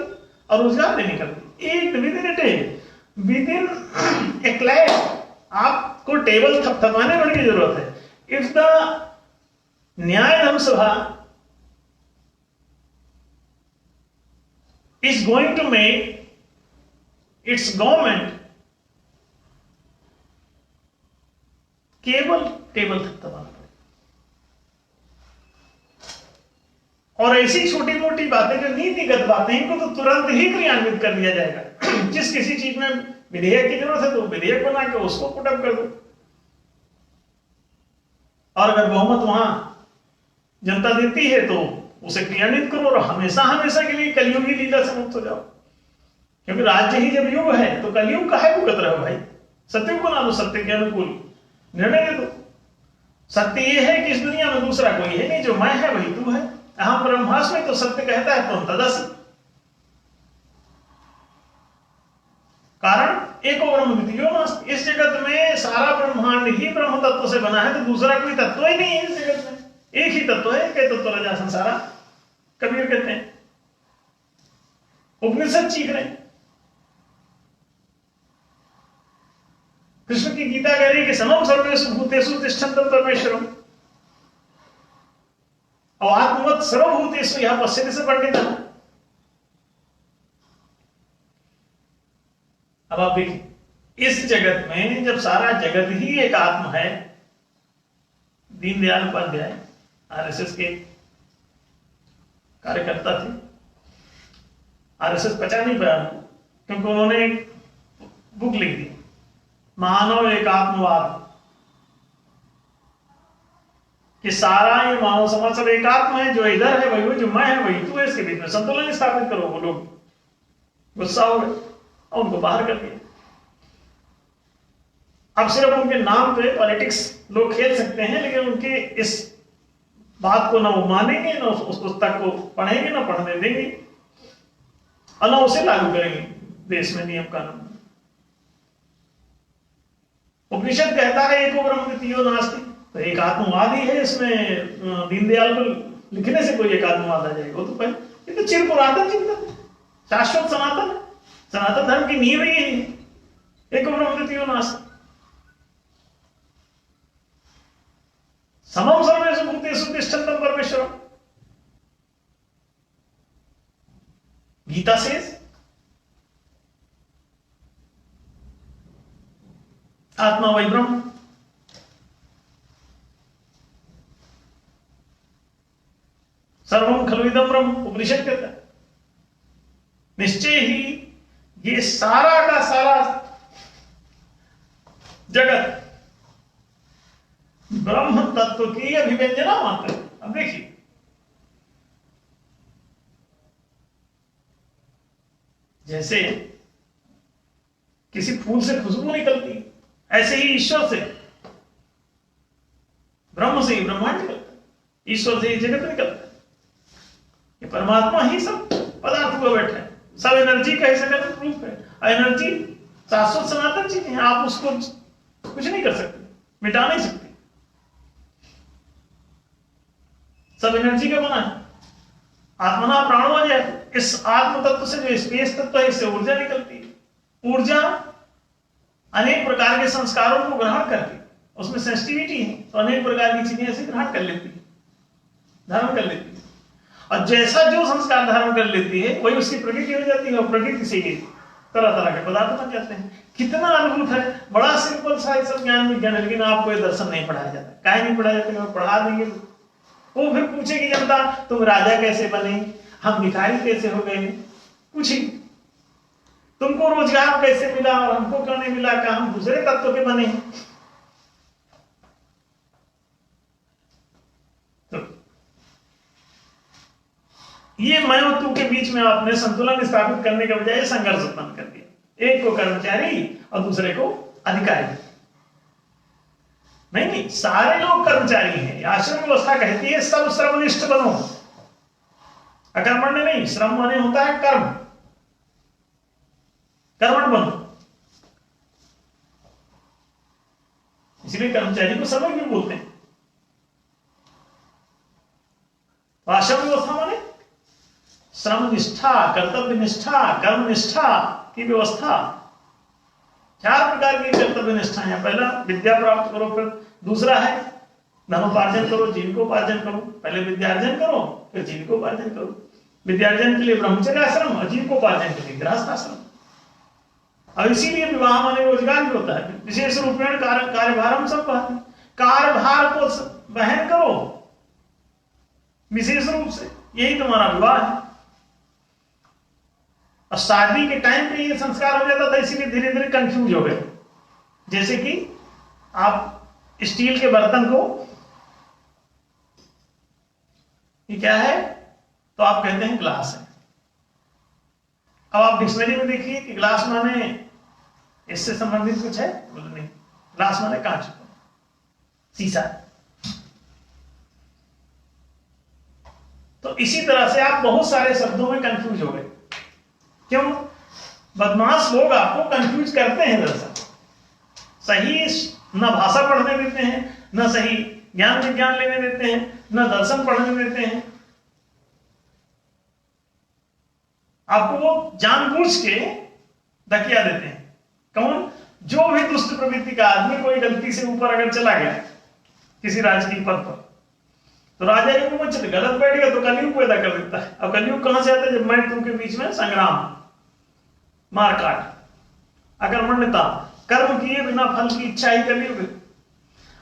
और रोजगार देने का भी। एक विद इन ए क्लैश आपको टेबल थपथपाने की जरूरत है। इफ द न्याय धर्म सभा is going to make its government केवल टेबल थपथपाना पड़ेगा। और ऐसी छोटी मोटी बातें जो नीतिगत बातें इनको तो तुरंत ही क्रियान्वित कर दिया जाएगा। जिस किसी चीज में विधेयक की जरूरत है तो विधेयक बना के उसको पुटअप कर दो, और अगर बहुमत वहां जनता देती है तो उसे क्रियान्वित करो और हमेशा हमेशा के लिए कलयुगी लीला से मुक्त हो जाओ। क्योंकि राज्य ही जब युग है तो कलयुग काहे भुगत रहे हो भाई? सत्य को बना दो, सत्य के अनुकूल निर्णय दे दो। सत्य ये है कि इस दुनिया में दूसरा कोई है नहीं, जो मैं है वही तू है। अहम ब्रह्मास्मि तो सत्य कहता है तो तदसि। कारण एको ब्रह्म द्वितीयो नास्ति। इस जगत में सारा ब्रह्मांड ही ब्रह्म तत्व से बना है, तो दूसरा कोई तत्व ही नहीं है इस जगत में। एक ही तत्व है, एक तत्व रजा संसारा, कबीर कहते हैं, उपनिषद चीख रहे हैं। कृष्ण की गीता कह रही है कि समम सर्वेषु भूतेषु तिष्ठन्तं परमेश्वरम् और आत्मवत् सर्वभूतेषु यह पश्यति स पंडितः। अब आप देखिए, इस जगत में जब सारा जगत ही एक आत्म है, दीनदयाल उपाध्याय RSS के कार्यकर्ता थे। RSS पचा नहीं पाया क्योंकि उन्होंने एक बुक लिख दी, मानव एकात्मवाद, कि सारा ये मानव समाज सब एकात्म है, जो इधर है वही, जो मैं है वही तू है, इसके बीच में संतुलन स्थापित करो। वो लोग गुस्सा हो गए और उनको बाहर कर दिया। अब सिर्फ उनके नाम पे पॉलिटिक्स लोग खेल सकते हैं, लेकिन उनके इस बात को ना वो मानेंगे, ना उस पुस्तक को पढ़ेंगे, ना पढ़ने देंगे, और ना उसे लागू करेंगे देश में नियम कानून। उपनिषद कहता है एको ब्रह्म द्वितीयो नास्ति, तो एक आत्मवाद ही है। इसमें दीनदयाल को लिखने से कोई एक आत्मवाद आ जाएगा? वो तो पहले, ये तो चिर पुरातन चिंतन है, शाश्वत सनातन है। सनातन धर्म की नींव यही है, एको ब्रह्म द्वितीयो नास्ति। समम सर्वेषु भूतेषु तिष्ठन्तं परमेश्वरम्। गीता says आत्मा वही ब्रह्म। सर्वम खलु इदं ब्रह्म उपनिषद कहता है। निश्चय ही ये सारा का सारा जगत ब्रह्म तत्व की अभिव्यंजना मात्र है। अब देखिए, जैसे किसी फूल से खुशबू निकलती है, ऐसे ही ईश्वर से, ब्रह्म से ही ब्रह्मांड निकलता है, ईश्वर से ही जगत निकलता है। ये परमात्मा ही सब पदार्थ को बैठा है, सब एनर्जी का ही सकल रूप है। एनर्जी शाश्वत सनातन चीज है, आप उसको कुछ नहीं कर सकते, मिटा नहीं सकते। सब एनर्जी का बना है। आत्मना प्राणो जाए, इस आत्म तत्व से जो स्पेस तत्व है, इससे ऊर्जा निकलती है। ऊर्जा अनेक प्रकार के संस्कारों को ग्रहण करती है, उसमें सेंसिटिविटी है, तो अनेक प्रकार की चीजें ऐसे ग्रहण कर लेती है, धारण कर लेती है। और जैसा जो संस्कार धारण कर लेती है वही उसकी प्रकृति हो जाती है, और प्रकृति से ही तरह तरह के पदार्थ बन जाते हैं। कितना अद्भुत है, बड़ा सिंपल सा सब ज्ञान विज्ञान है, लेकिन आपको ये दर्शन नहीं पढ़ाया जाता। काहे नहीं पढ़ाया जाता? पढ़ा देंगे वो फिर पूछेगी जनता, तुम राजा कैसे बने, हम भिखारी कैसे हो गए, पूछी तुमको रोजगार कैसे मिला और हमको क्यों नहीं मिला, क्या हम दूसरे तत्व के बने। तो ये मैं और तू के बीच में आपने संतुलन स्थापित करने के बजाय संघर्ष उत्पन्न कर दिया। एक को कर्मचारी और दूसरे को अधिकारी। नहीं, सारे लोग कर्मचारी हैं। आश्रम व्यवस्था कहती है सब श्रमनिष्ठ बनो, अकर्मण्य नहीं। श्रम माने होता है कर्म, कर्मठ बनो। इसलिए कर्मचारी को श्रमिक भी बोलते हैं। आश्रम व्यवस्था माने श्रम निष्ठा, कर्तव्य निष्ठा, कर्म निष्ठा की व्यवस्था। 4 प्रकार की कर्तव्य निष्ठा है। पहला विद्या प्राप्त करो, फिर दूसरा है धनोपार्जन करो, जीविकोपार्जन करो। पहले विद्यार्जन करो, फिर जीविकोपार्जन करो। विद्यार्जन के लिए ब्रह्मचर्य आश्रम और जीविकोपार्जन के लिए गृहस्थ आश्रम। और इसीलिए विवाह माने रोजगार भी होता है। विशेष रूपेण कार्यभार हम सब कहते हैं। कार्यभार को वहन करो विशेष रूप से, यही तुम्हारा विवाह है। और शादी के टाइम पे ये संस्कार हो जाता था, इसीलिए धीरे धीरे कंफ्यूज हो गए। जैसे कि आप स्टील के बर्तन को, ये क्या है, तो आप कहते हैं ग्लास है। अब आप डिक्शनरी में देखिए कि ग्लास माने इससे संबंधित कुछ है, बोले नहीं, ग्लास माने कांच, शीशा। तो इसी तरह से आप बहुत सारे शब्दों में कंफ्यूज हो गए। क्यों? बदमाश लोग आपको कंफ्यूज करते हैं। दरअसल सही न भाषा पढ़ने देते हैं, न सही ज्ञान विज्ञान लेने देते हैं, न दर्शन पढ़ने देते हैं। आपको वो जानबूझ के धकिया देते हैं। कौन? जो भी दुष्ट प्रवृत्ति का आदमी कोई गलती से ऊपर अगर चला गया किसी राजकीय पद पर, तो राजा युग में गलत बैठ गया तो कलयुग पैदा कर देता है। अब कलयुग कहां से आता है? जब मैं तुम के बीच में संग्राम, मारकाट, अकर्मण्यता, कर्म किए बिना फल की इच्छा ही कलयुग।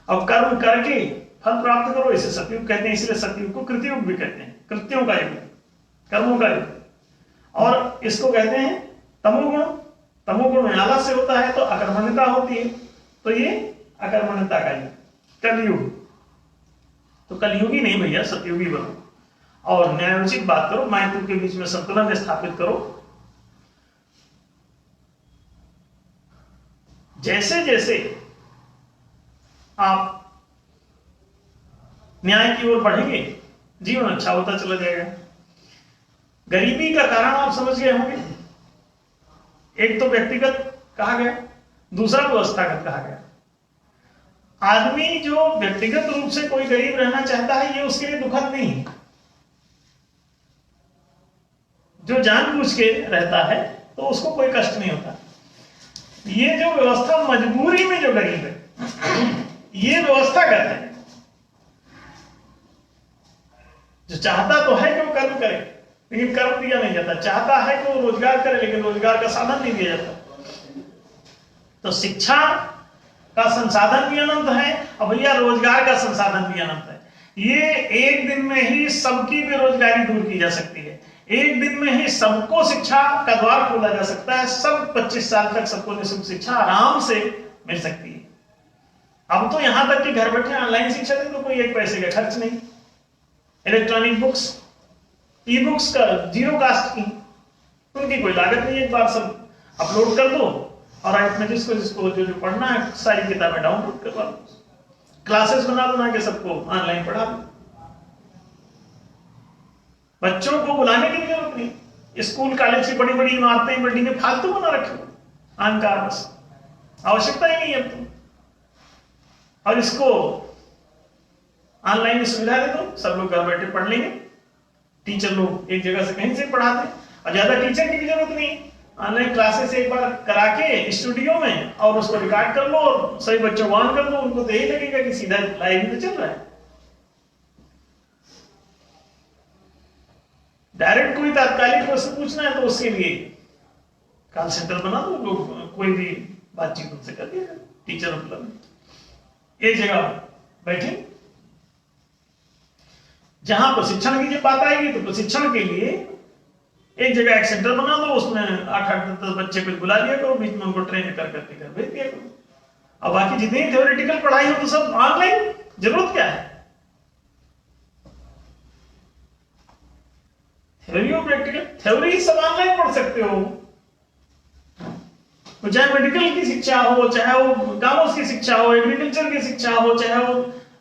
अब कर्म करके फल प्राप्त करो, इसे सतयुग कहते हैं। इसलिए सतयुग को कृतयुग भी कहते हैं, कृत्यों का युग, कर्मों का युग। और इसको कहते हैं तमोगुण। तमोगुण में आलस्य होता है तो अकर्मण्यता होती है, तो ये अकर्मण्यता का युग, कलयुग। तो कलयुगी नहीं भैया, सतयुगी बनो और न्यायोचित बात करो, मैं तुम के बीच में संतुलन स्थापित करो। जैसे जैसे आप न्याय की ओर बढ़ेंगे, जीवन अच्छा होता चला जाएगा। गरीबी का कारण आप समझ गए होंगे। एक तो व्यक्तिगत कहा गया, दूसरा व्यवस्थागत कहा गया। आदमी जो व्यक्तिगत रूप से कोई गरीब रहना चाहता है, ये उसके लिए दुखद नहीं है। जो जानबूझ के रहता है तो उसको कोई कष्ट नहीं होता। ये जो व्यवस्था मजबूरी में जो गरीब है, ये व्यवस्थागत है। जो चाहता तो है कि वो कर्म करे, लेकिन कर दिया नहीं जाता। चाहता है कि वो रोजगार करे, लेकिन रोजगार का साधन नहीं दिया जाता। तो शिक्षा का संसाधन भी अनंत है और भैया रोजगार का संसाधन भी अनंत है। ये एक दिन में ही सबकी बेरोजगारी दूर की जा सकती है, एक दिन में ही सबको शिक्षा का द्वार खोला जा सकता है। सब 25 साल तक सबको निःशुल्क शिक्षा आराम से मिल सकती है। अब तो यहां तक कि घर बैठे ऑनलाइन शिक्षा दे तो कोई एक पैसे का खर्च नहीं। इलेक्ट्रॉनिक बुक्स, ई बुक्स का जीरो कास्ट की, उनकी कोई लागत नहीं। एक बार सब अपलोड कर दो और में जिसको जिसको जो पढ़ना है सारी किताबें डाउनलोड करवा दो, क्लासेस बना के सबको ऑनलाइन पढ़ा दो। बच्चों को बुलाने की जरूरत नहीं। स्कूल कॉलेज की बड़ी बड़ी इमारतें बिल्डिंगें फालतू बना रखे हो, अहंकार बस, आवश्यकता ही नहीं है अब तो। और इसको ऑनलाइन में सुविधा दे दो, सब लोग घर बैठे पढ़ लेंगे। टीचर लोग एक जगह से कहीं से पढ़ा दें और ज्यादा टीचर की भी जरूरत नहीं। ऑनलाइन क्लासेस एक बार करा के स्टूडियो में और उसको रिकॉर्ड कर लो और सभी बच्चों को ऑन कर दो, उनको तो यही लगेगा कि सीधा लाइव में चल रहा है। डायरेक्ट कोई तात्कालिक क्वेश्चन पूछना है तो उसके लिए कॉल सेंटर बना दो, लोग कोई भी बातचीत उनसे कर दिया, टीचर उपलब्ध एक जगह बैठे। जहां प्रशिक्षण की जब बात आएगी तो प्रशिक्षण के लिए एक जगह एक सेंटर बना दो, उसमें 8-10 बच्चे को बुला लिया करो, बीच में उनको ट्रेन कर करके घर भेज दिया करो। अब बाकी जितनी थ्योरेटिकल पढ़ाई हो तो सब ऑनलाइन, जरूरत क्या है? थ्योरी और प्रैक्टिकल, थ्योरी सब ऑनलाइन पढ़ सकते हो, तो चाहे मेडिकल की शिक्षा हो, चाहे वो कॉमर्स की शिक्षा हो, एग्रीकल्चर की शिक्षा हो, चाहे वो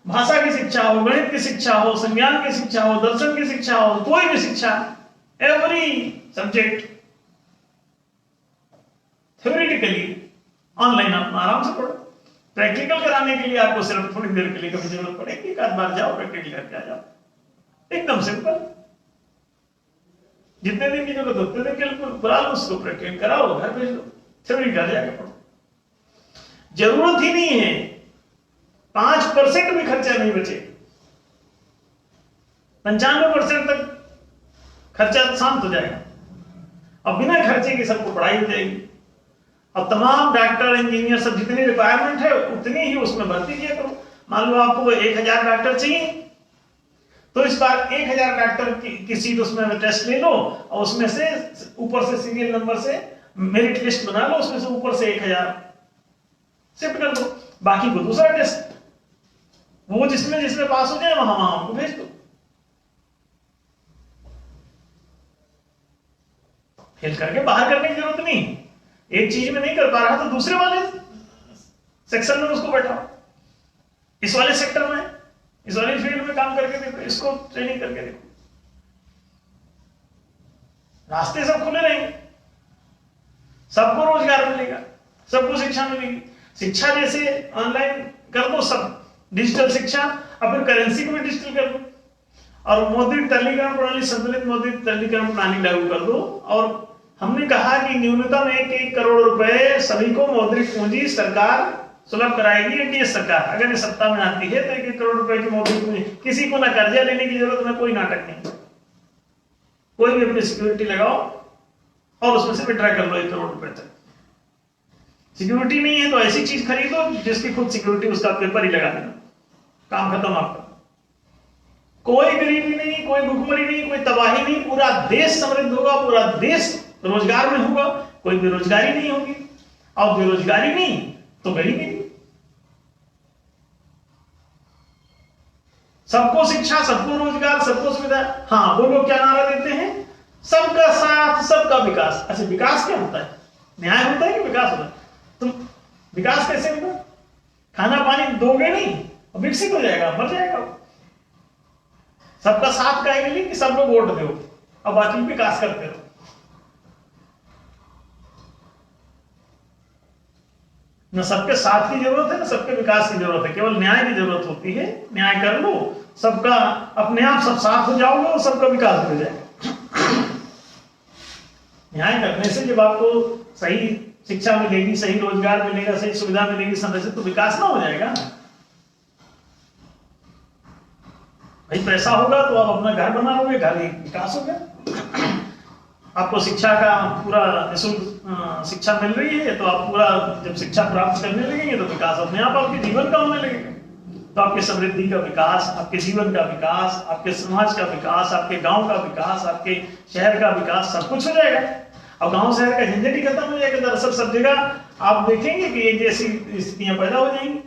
भाषा की शिक्षा हो, गणित की शिक्षा हो, संज्ञान की शिक्षा हो, दर्शन की शिक्षा हो, कोई भी शिक्षा, एवरी सब्जेक्ट थ्योरेटिकली ऑनलाइन आप आराम से पढ़ो। प्रैक्टिकल कराने के लिए आपको सिर्फ थोड़ी देर के लिए कभी जरूरत पड़ेगी, एक आध बार जाओ प्रैक्टिकल करके आ जाओ, एकदम सिंपल। जितने दिन की जरूरत उतने दिन के लिए बुला लो, उसको प्रैक्टिकल कराओ, घर भेज दो, थ्योरी घर जाके पढ़ो। जरूरत ही नहीं है, 5% भी खर्चा नहीं बचे, 95% तक खर्चा शांत हो जाएगा और बिना खर्चे की सबको पढ़ाई हो जाएगी। और तमाम डॉक्टर इंजीनियर सब जितनी रिक्वायरमेंट है उतनी ही उसमें भर्ती किया करो। मान लो आपको 1000 डॉक्टर चाहिए तो इस बार 1000 डॉक्टर की सीट उसमें टेस्ट ले लो और उसमें से ऊपर से सीरियल नंबर से मेरिट लिस्ट बना लो, उसमें से ऊपर से 1000 शिफ्ट कर दो, बाकी को दूसरा टेस्ट, वो जिसमें पास हो जाए वहां उनको भेज दो। फेल करके बाहर करने की जरूरत नहीं। एक चीज में नहीं कर पा रहा तो दूसरे वाले सेक्शन में उसको बैठाओ, इस वाले सेक्टर में, इस वाले फील्ड में काम करके देखो, इसको ट्रेनिंग करके देखो, रास्ते सब खुले रहेंगे, सबको रोजगार मिलेगा, सबको शिक्षा मिलेगी। शिक्षा जैसे ऑनलाइन कर दो, सब डिजिटल शिक्षा, अब फिर करेंसी को भी डिजिटल कर दो और मौद्रिक तरलीकरण प्रणाली, संतुलित मौद्रिक तरलीकरण प्रणाली लागू कर दो। और हमने कहा कि न्यूनतम 1 करोड़ रुपए सभी को मौद्रिक पूंजी सरकार सुलभ कराएगी। एनडीए सरकार अगर ये सत्ता में आती है तो 1 करोड़ रुपए की मौद्रिक पूंजी, किसी को ना कर्जा लेने की जरूरत, ना कोई नाटक नहीं, कोई भी अपनी सिक्योरिटी लगाओ और उसमें से विड्रा कर लो 1 करोड़ रुपए तक। सिक्योरिटी नहीं है तो ऐसी चीज खरीदो जिसकी खुद सिक्योरिटी, उसका पेपर ही लगा देना, काम खत्म आपका। कोई गरीबी नहीं, कोई भुखमरी नहीं, कोई तबाही नहीं, पूरा देश समृद्ध होगा, पूरा देश रोजगार में होगा, कोई बेरोजगारी नहीं होगी। और बेरोजगारी नहीं तो गरीबी नहीं। सबको शिक्षा, सबको रोजगार, सबको सुविधा। हाँ, वो लोग क्या नारा देते हैं? सबका साथ, सबका विकास। अच्छा, विकास क्या होता है? न्याय होता है कि विकास होता है? तुम विकास कैसे होगा? खाना पानी दोगे नहीं, विकसित हो जाएगा, मर जाएगा। सबका साथ कहेंगे नहीं कि सब लोग वोट दो और बाकी विकास करते रहो। न सबके साथ की जरूरत है, न सबके विकास की जरूरत है, केवल न्याय की जरूरत होती है। न्याय कर लो, सबका अपने आप सब साथ हो जाओगे और सबका विकास हो जाएगा। न्याय करने से जब आपको सही शिक्षा मिलेगी, सही रोजगार मिलेगा, सही सुविधा मिलेगी, संरक्षित, तो विकास ना हो जाएगा। भाई पैसा होगा तो आप अपना घर बना लोगे, घर विकास हो गया। आपको शिक्षा का पूरा निःशुल्क शिक्षा मिल रही है, तो आप पूरा जब शिक्षा प्राप्त करने लगेंगे तो विकास अपने आप आपके जीवन का होने लगेगा। तो आपके समृद्धि का विकास, आपके जीवन का विकास, आपके समाज का विकास, आपके गांव का विकास, आपके शहर का विकास, सब कुछ हो जाएगा। अब गांव शहर का झंझट ही खत्म हो जाएगा। दरअसल सब जगह आप देखेंगे कि ये जैसी स्थितियां पैदा हो जाएंगी,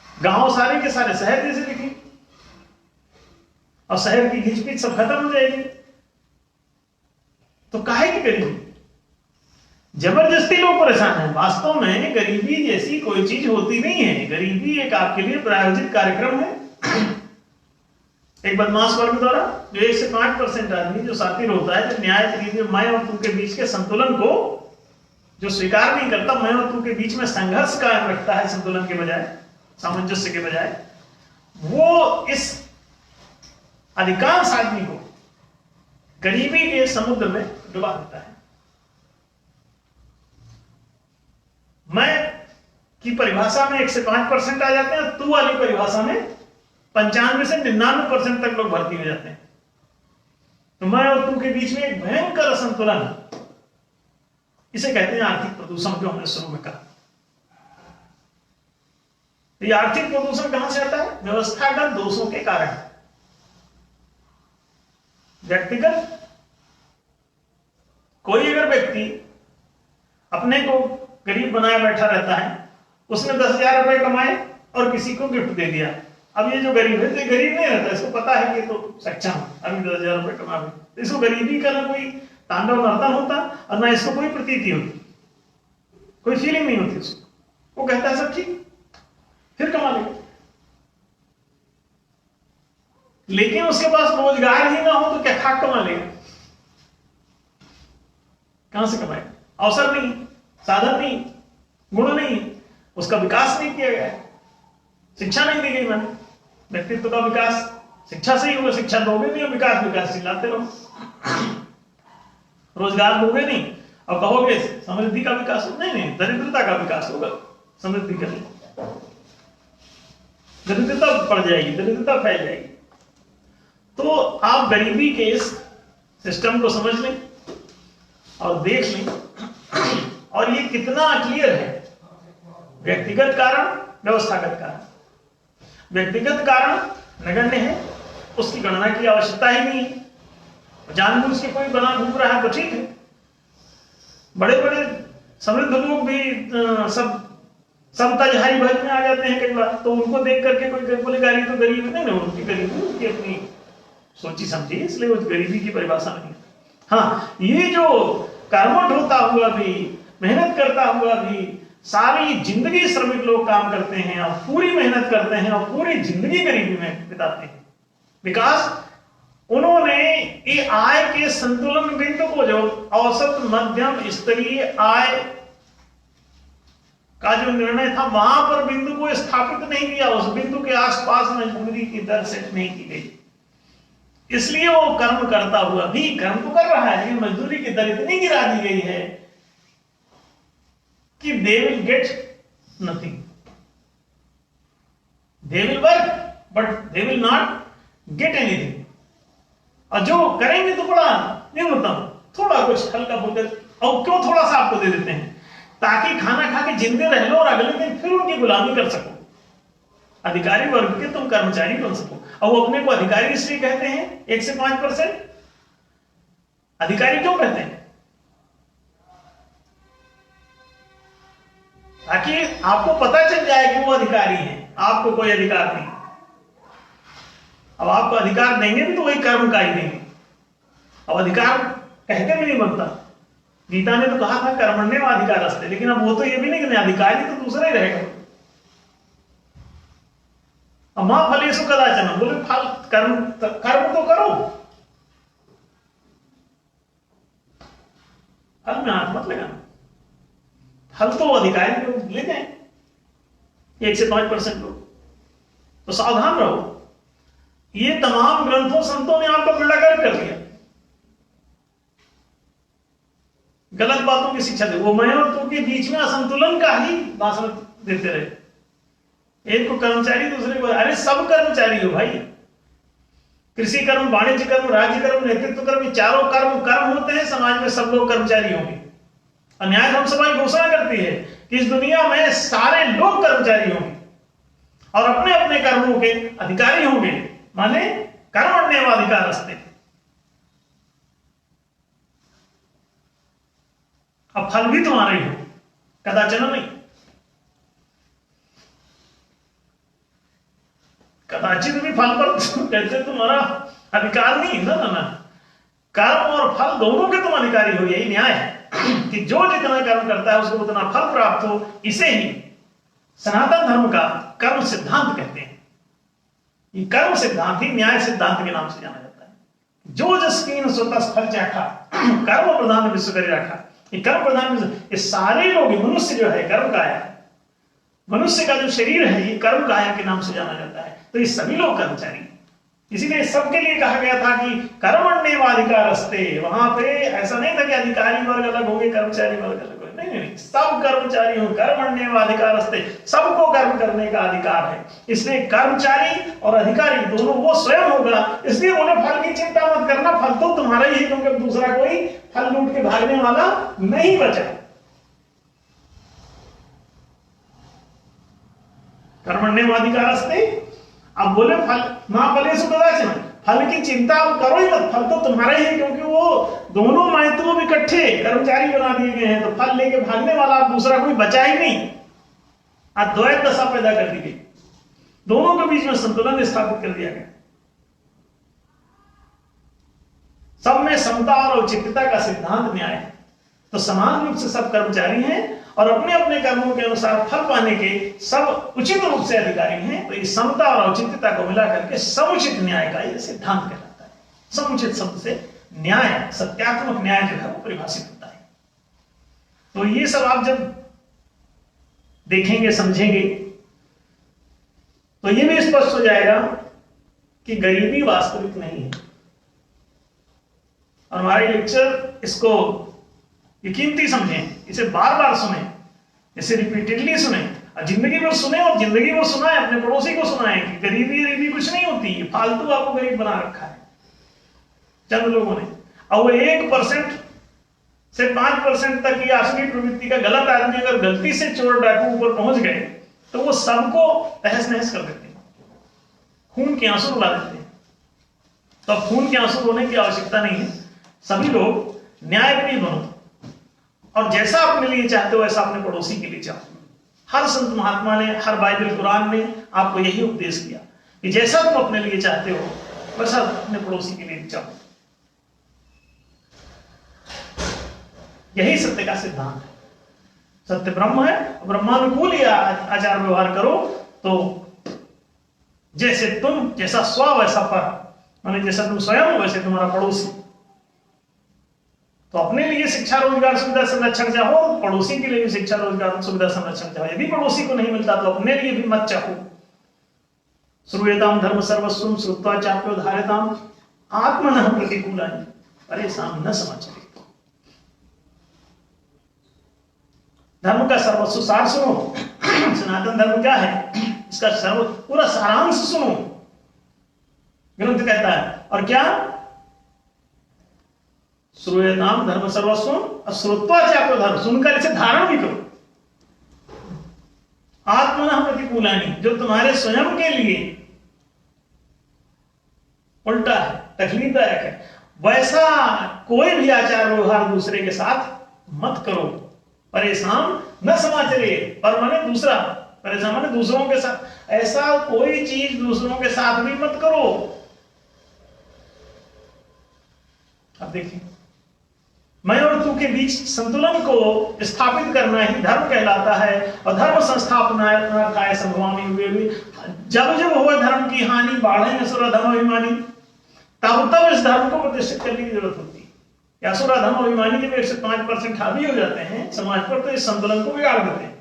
गांव सारे के सारे शहर जैसे दिखेंगे और शहर की घिचपिच सब खत्म हो जाएगी। तो काहे की गरीबी? जबरदस्ती लोग परेशान हैं। वास्तव में गरीबी जैसी कोई चीज होती नहीं है। गरीबी एक आपके लिए प्रायोजित कार्यक्रम है, एक बदमाश वर्ग द्वारा, जो 1 से 5% आदमी जो सातिर होता है, जो न्याय तरीके मैं और तू के बीच के संतुलन को जो स्वीकार नहीं करता, मैं और तू के बीच में संघर्ष कायम रखता है संतुलन के बजाय, सामंजस्य के बजाय, वो इस अधिकांश आदमी को गरीबी के समुद्र में डुबा देता है। मैं की परिभाषा में 1 से 5% आ जाते हैं, तू वाली परिभाषा में 95 से 99% तक लोग भर्ती हो जाते हैं। तो मैं और तू के बीच में एक भयंकर असंतुलन, इसे कहते हैं आर्थिक प्रदूषण, जो हमने शुरू में कहा। ये आर्थिक प्रदूषण कहां से आता है? व्यवस्थागत दोषों के कारण। व्यक्तिगत, कोई अगर व्यक्ति अपने को गरीब बनाए बैठा रहता है, उसने 10,000 रुपए कमाए और किसी को गिफ्ट दे दिया। अब ये जो गरीब है, तो गरीब नहीं रहता, इसको पता है कि तो सक्षम अभी 10,000 रुपए कमा रहे, तो इसको गरीबी का ना कोई तांडव नर्तन होता और ना इसको कोई प्रतीति होती, कोई फीलिंग नहीं होती उसको। वो कहता है सब ठीक, फिर कमा लेगा। लेकिन उसके पास रोजगार ही ना हो तो क्या खाक कमा लेगा? कहां से कमाएगा? अवसर नहीं, साधन नहीं, गुण नहीं, उसका विकास नहीं किया गया, शिक्षा नहीं दी गई। मैंने व्यक्तित्व का विकास शिक्षा से ही होगा। शिक्षा दोगे नहीं और विकास विकास चिल्लाते रहो। रोजगार दोगे नहीं और कहोगे समृद्धि का विकास हो, नहीं, दरिद्रता का विकास होगा समृद्धि के लिए। दरिद्रता बढ़ जाएगी, दरिद्रता फैल जाएगी। तो आप गरीबी के इस सिस्टम को समझ लें और देख लें, और ये कितना क्लियर है। व्यक्तिगत कारण, व्यवस्थागत कारण। व्यक्तिगत कारण नगण्य है, उसकी गणना की आवश्यकता ही नहीं है। जानबूझ के कोई बना घूम रहा है तो ठीक है। बड़े बड़े समृद्ध लोग भी सब तजहारी भज में आ जाते हैं कई बार, तो उनको देख करके कोई बोले गरीब तो गरीब नहीं, उनकी गरीबी उनकी अपनी सोची समझी, इसलिए वो गरीबी की परिभाषा नहीं है। हाँ, ये जो कर्मठ होता हुआ भी, मेहनत करता हुआ भी, सारी जिंदगी श्रमिक लोग काम करते हैं और पूरी मेहनत करते हैं और पूरी जिंदगी गरीबी में बिताते हैं। विकास, उन्होंने ये आय के संतुलन बिंदु को, जो औसत मध्यम स्तरीय आय का जो निर्णय था, वहां पर बिंदु को स्थापित नहीं किया। उस बिंदु के आसपास मजदूरी की दर सेट नहीं की गई, इसलिए वो कर्म करता हुआ भी कर्म तो कर रहा है, लेकिन मजदूरी की दर इतनी गिरा दी गई है कि they will get nothing. They will work, but they will not get anything. और जो करेंगे तो बड़ा न्यूनतम, थोड़ा कुछ हल्का फुल्का, और क्यों थोड़ा सा आपको दे देते हैं, ताकि खाना खा के जिंदे रह लो और अगले दिन फिर उनकी गुलामी कर सको। अधिकारी वर्ग के तुम कर्मचारी बन सको। और वो अपने को अधिकारी इसलिए कहते हैं 1 से 5%। अधिकारी क्यों कहते हैं? ताकि आपको पता चल जाए कि वो अधिकारी हैं, आपको कोई अधिकार नहीं। अब आपको अधिकार देंगे भी तो वही कर्म का ही देंगे। अब अधिकार कहते भी नहीं बनता। गीता ने तो कहा था कर्मण्येवाधिकारस्ते, लेकिन अब वो तो ये भी नहीं कि अधिकारी तो दूसरा ही रहेगा। अमा फलेषु कदाचन, बोले फल कर्म तो करो, फल में हाथ मत लगाना। फल तो अधिकारी लोग लेते हैं, 1 से 5% लोग। तो सावधान रहो। ये तमाम ग्रंथों संतों ने आपको बेड़ा गर्क कर दिया। गलत बातों की शिक्षा दे, वो मैं और तू के बीच में असंतुलन का ही भाषण देते रहे। एक को कर्मचारी, दूसरे को, अरे सब कर्मचारी हो भाई। कृषि कर्म, वाणिज्य कर्म, राज्य कर्म, नेतृत्व कर्म, ये चारों कर्म होते हैं। समाज में सब लोग कर्मचारी होंगे। और न्याय धर्म सभा घोषणा करती है कि इस दुनिया में सारे लोग कर्मचारी होंगे और अपने अपने कर्मों के अधिकारी होंगे, माने कर्मण्येवाधिकार अस्ति। अब फल भी तुम्हारे ही हो, कदाचन नहीं। कदाचित भी फल पर कहते तुम्हारा अधिकार नहीं। ना, कर्म और फल दोनों के तुम अधिकारी हो। यही न्याय है कि जो जितना कर्म करता है उसको उतना फल प्राप्त हो। इसे ही सनातन धर्म का कर्म सिद्धांत कहते हैं। ये कर्म सिद्धांत ही न्याय सिद्धांत के नाम से जाना जाता है। जो जस कीन स्वतः फल चाखा, कर्म प्रधान विश्व करे रखा। ये कर्म प्रधान, ये सारे लोग, मनुष्य जो है कर्म काया, मनुष्य का जो शरीर है ये कर्म काया के नाम से जाना जाता है। तो ये सभी लोग कर्मचारी, इसीलिए सबके लिए कहा गया था कि कर्मण्येवाधिकार अस्ते। वहां पे ऐसा नहीं था कि अधिकारी वर्ग अलग होंगे, कर्मचारी वर्ग अलग होंगे। नहीं, सब कर्मचारी हो। कर्मण्येवाधिकार अस्ते, सबको कर्म करने का अधिकार है। इसलिए कर्मचारी और अधिकारी दोनों वो स्वयं होगा। इसलिए बोले फल की चिंता मत करना, फल तो तुम्हारा ही है, क्योंकि दूसरा कोई फल लूट के भागने वाला नहीं बचा। कर्मण्येवाधिकार अस्ते। अब बोले फल मां फलेषु कदाचन, फल की चिंता आप करो ही मत, फल तो तुम्हारा ही है, क्योंकि वो दोनों मायतों इकट्ठे कर्मचारी बना दिए गए हैं। तो फल लेके भागने वाला दूसरा कोई बचा ही नहीं। अद्वैत दशा पैदा कर दी गई, दोनों के बीच में संतुलन स्थापित कर दिया गया। सब में समता और औचित्यता का सिद्धांत न्याय है। तो समान रूप से सब कर्मचारी हैं और अपने अपने कर्मों के अनुसार फल पाने के सब उचित रूप से अधिकारी हैं। तो इस समता और औचित्यता को मिला करके समुचित न्याय का यह सिद्धांत कहलाता है। समुचित शब्द से न्याय, सत्यात्मक न्याय जो है वो परिभाषित होता है। तो ये सब आप जब देखेंगे, समझेंगे, तो ये भी स्पष्ट हो जाएगा कि गरीबी वास्तविक नहीं है। और हमारे लेक्चर इसको कीमती समझें, इसे बार बार सुने, इसे रिपीटेडली सुने, और जिंदगी भर सुने, और जिंदगी भर सुनाए, अपने पड़ोसी को सुनाए कि गरीबी कुछ नहीं होती, फालतू आपको गरीब बना रखा है चंद लोगों ने। और वो 1% से 5% तक की आसुरी प्रवृत्ति का गलत आदमी अगर गलती से चोर डाकू ऊपर पहुंच गए तो वो सबको तहस नहस कर देते हैं, खून के आंसू रुला देते हैं। तो अब खून के आंसू रोने की आवश्यकता नहीं है। सभी लोग न्यायप्रिय बनो और जैसा अपने लिए चाहते हो वैसा अपने पड़ोसी के लिए चाहो। हर संत महात्मा ने, हर बाइबल कुरान ने आपको यही उपदेश किया कि जैसा तुम अपने लिए चाहते हो वैसा अपने पड़ोसी के लिए चाहो। यही सत्य का सिद्धांत है। सत्य ब्रह्म है, ब्रह्मानुकूल ही आचार व्यवहार करो तो जैसे तुम, जैसा स्व वैसा पर, माने जैसा तुम स्वयं हो वैसे तुम्हारा पड़ोसी। तो अपने लिए शिक्षा रोजगार सुविधा संरक्षण चाहो, पड़ोसी के लिए भी शिक्षा रोजगार सुविधा संरक्षण चाहो। यदि पड़ोसी को नहीं मिलता तो अपने लिए भी मत चाहो। श्रूयताम धर्म सर्वस्वम श्रुत्वा चाप्योधार्यताम आत्मनः प्रतिकूलानि परेशान न समाचरे। धर्म का सर्वस्व सार सुनो। सनातन धर्म क्या है इसका पूरा सारांश सुनो, ग्रंथ कहता है। और क्या? श्रूयताम धर्म सर्वस्वम श्रुत्वा चाप्यो धर्म, सुनकर इसे धारण भी करो। आत्मनः प्रतिकूलानि, जो तुम्हारे स्वयं के लिए उल्टा है, तकलीफदायक है, वैसा कोई भी आचार व्यवहार दूसरे के साथ मत करो। परेशान न समाचरे, पर माने दूसरा, परेशान माने दूसरों के साथ, ऐसा कोई चीज दूसरों के साथ भी मत करो। अब देखिए, मैं और तू के बीच संतुलन को स्थापित करना ही धर्म कहलाता है। और धर्म संस्थापनार्थाय संभवामि हुए, जब जब हो धर्म की हानि बाढ़े असुर धर्म अभिमानी, तब तब इस धर्म को प्रतिष्ठित करने की जरूरत होती है। असुर धर्म अभिमानी जब 105% हावी हो जाते हैं समाज पर तो इस संतुलन को बिगाड़ देते हैं।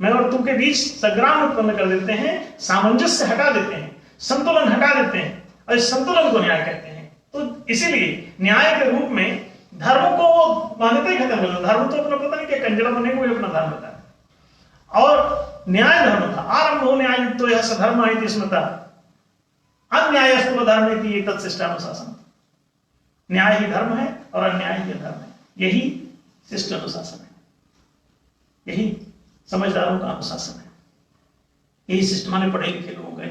मैं और तू के बीच संग्राम उत्पन्न कर देते हैं, सामंजस्य हटा देते हैं, संतुलन हटा देते हैं, और इस संतुलन को न्याय कहते हैं। तो इसीलिए न्याय के रूप में धर्म को मान्यता ही खत्म कर दो। धर्म तो अपना पता नहीं क्या कंजरा बनने को अपना धर्म होता है। और न्याय धर्म था। आरंभ हो न्याय युक्तो यह सधर्म इति स्मृतः। अन्यायस्तु धर्मेति एतत् शिष्टानुशासन। न्याय ही धर्म है और अन्याय ही अधर्म है, यही शिष्ट अनुशासन है, यही समझदारों का अनुशासन है, यही शिष्ट माने पढ़े लिखे लोगों का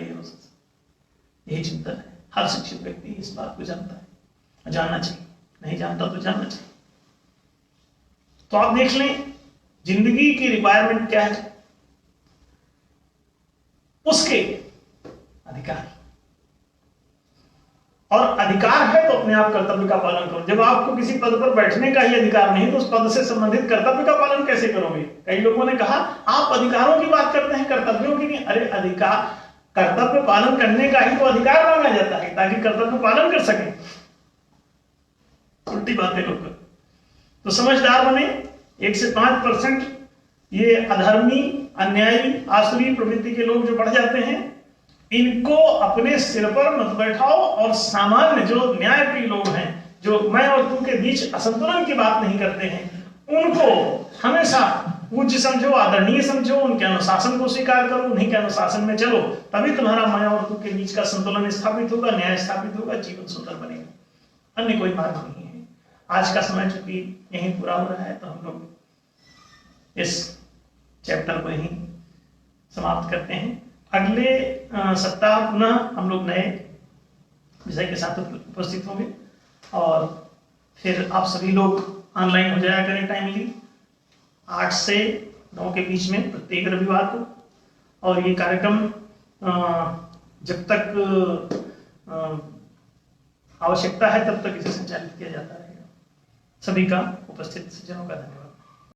यही चिंतन है। हर शिक्षित व्यक्ति इस बात को जानता है, जानना चाहिए, नहीं जानता तो जानना चाहिए। तो आप देख लें जिंदगी की रिक्वायरमेंट क्या है, उसके अधिकार, और अधिकार है तो अपने आप कर्तव्य का पालन करो। जब आपको किसी पद पर बैठने का ही अधिकार नहीं तो उस पद से संबंधित कर्तव्य का पालन कैसे करोगे? कई लोगों ने कहा आप अधिकारों की बात करते हैं, कर्तव्यों की नहीं। अरे अधिकार, कर्तव्य पालन करने का ही तो अधिकार मांगा जाता है ताकि कर्तव्य पालन कर सके। उल्टी बातें लोग। तो समझदार बने। 1 से 5% ये अधर्मी, अन्यायी, आसुरी प्रवृत्ति के लोग जो बढ़ जाते हैं, इनको अपने सिर पर मत बैठाओ, और सामान्य जो न्यायप्रिय लोग हैं, जो मैं और तू के बीच असंतुलन की बात नहीं करते हैं, उनको हमेशा पूज्य समझो, आदरणीय समझो, उनके अनुशासन को स्वीकार करो, उन्हीं के अनुशासन में चलो, तभी तुम्हारा मैं और तू के बीच का संतुलन स्थापित होगा, न्याय स्थापित होगा, जीवन सुंदर बनेगा। अन्य कोई मार्ग नहीं है। आज का समय चूंकि यहीं पूरा हो रहा है तो हम लोग इस चैप्टर को यहीं समाप्त करते हैं। अगले सप्ताह पुनः हम लोग नए विषय के साथ उपस्थित होंगे, और फिर आप सभी लोग ऑनलाइन हो जाया करें टाइमली 8 से 9 के बीच में प्रत्येक रविवार को। और ये कार्यक्रम जब तक आवश्यकता है तब तक इसे संचालित किया जाता रहेगा। सभी का उपस्थित सज्जनों का धन्यवाद।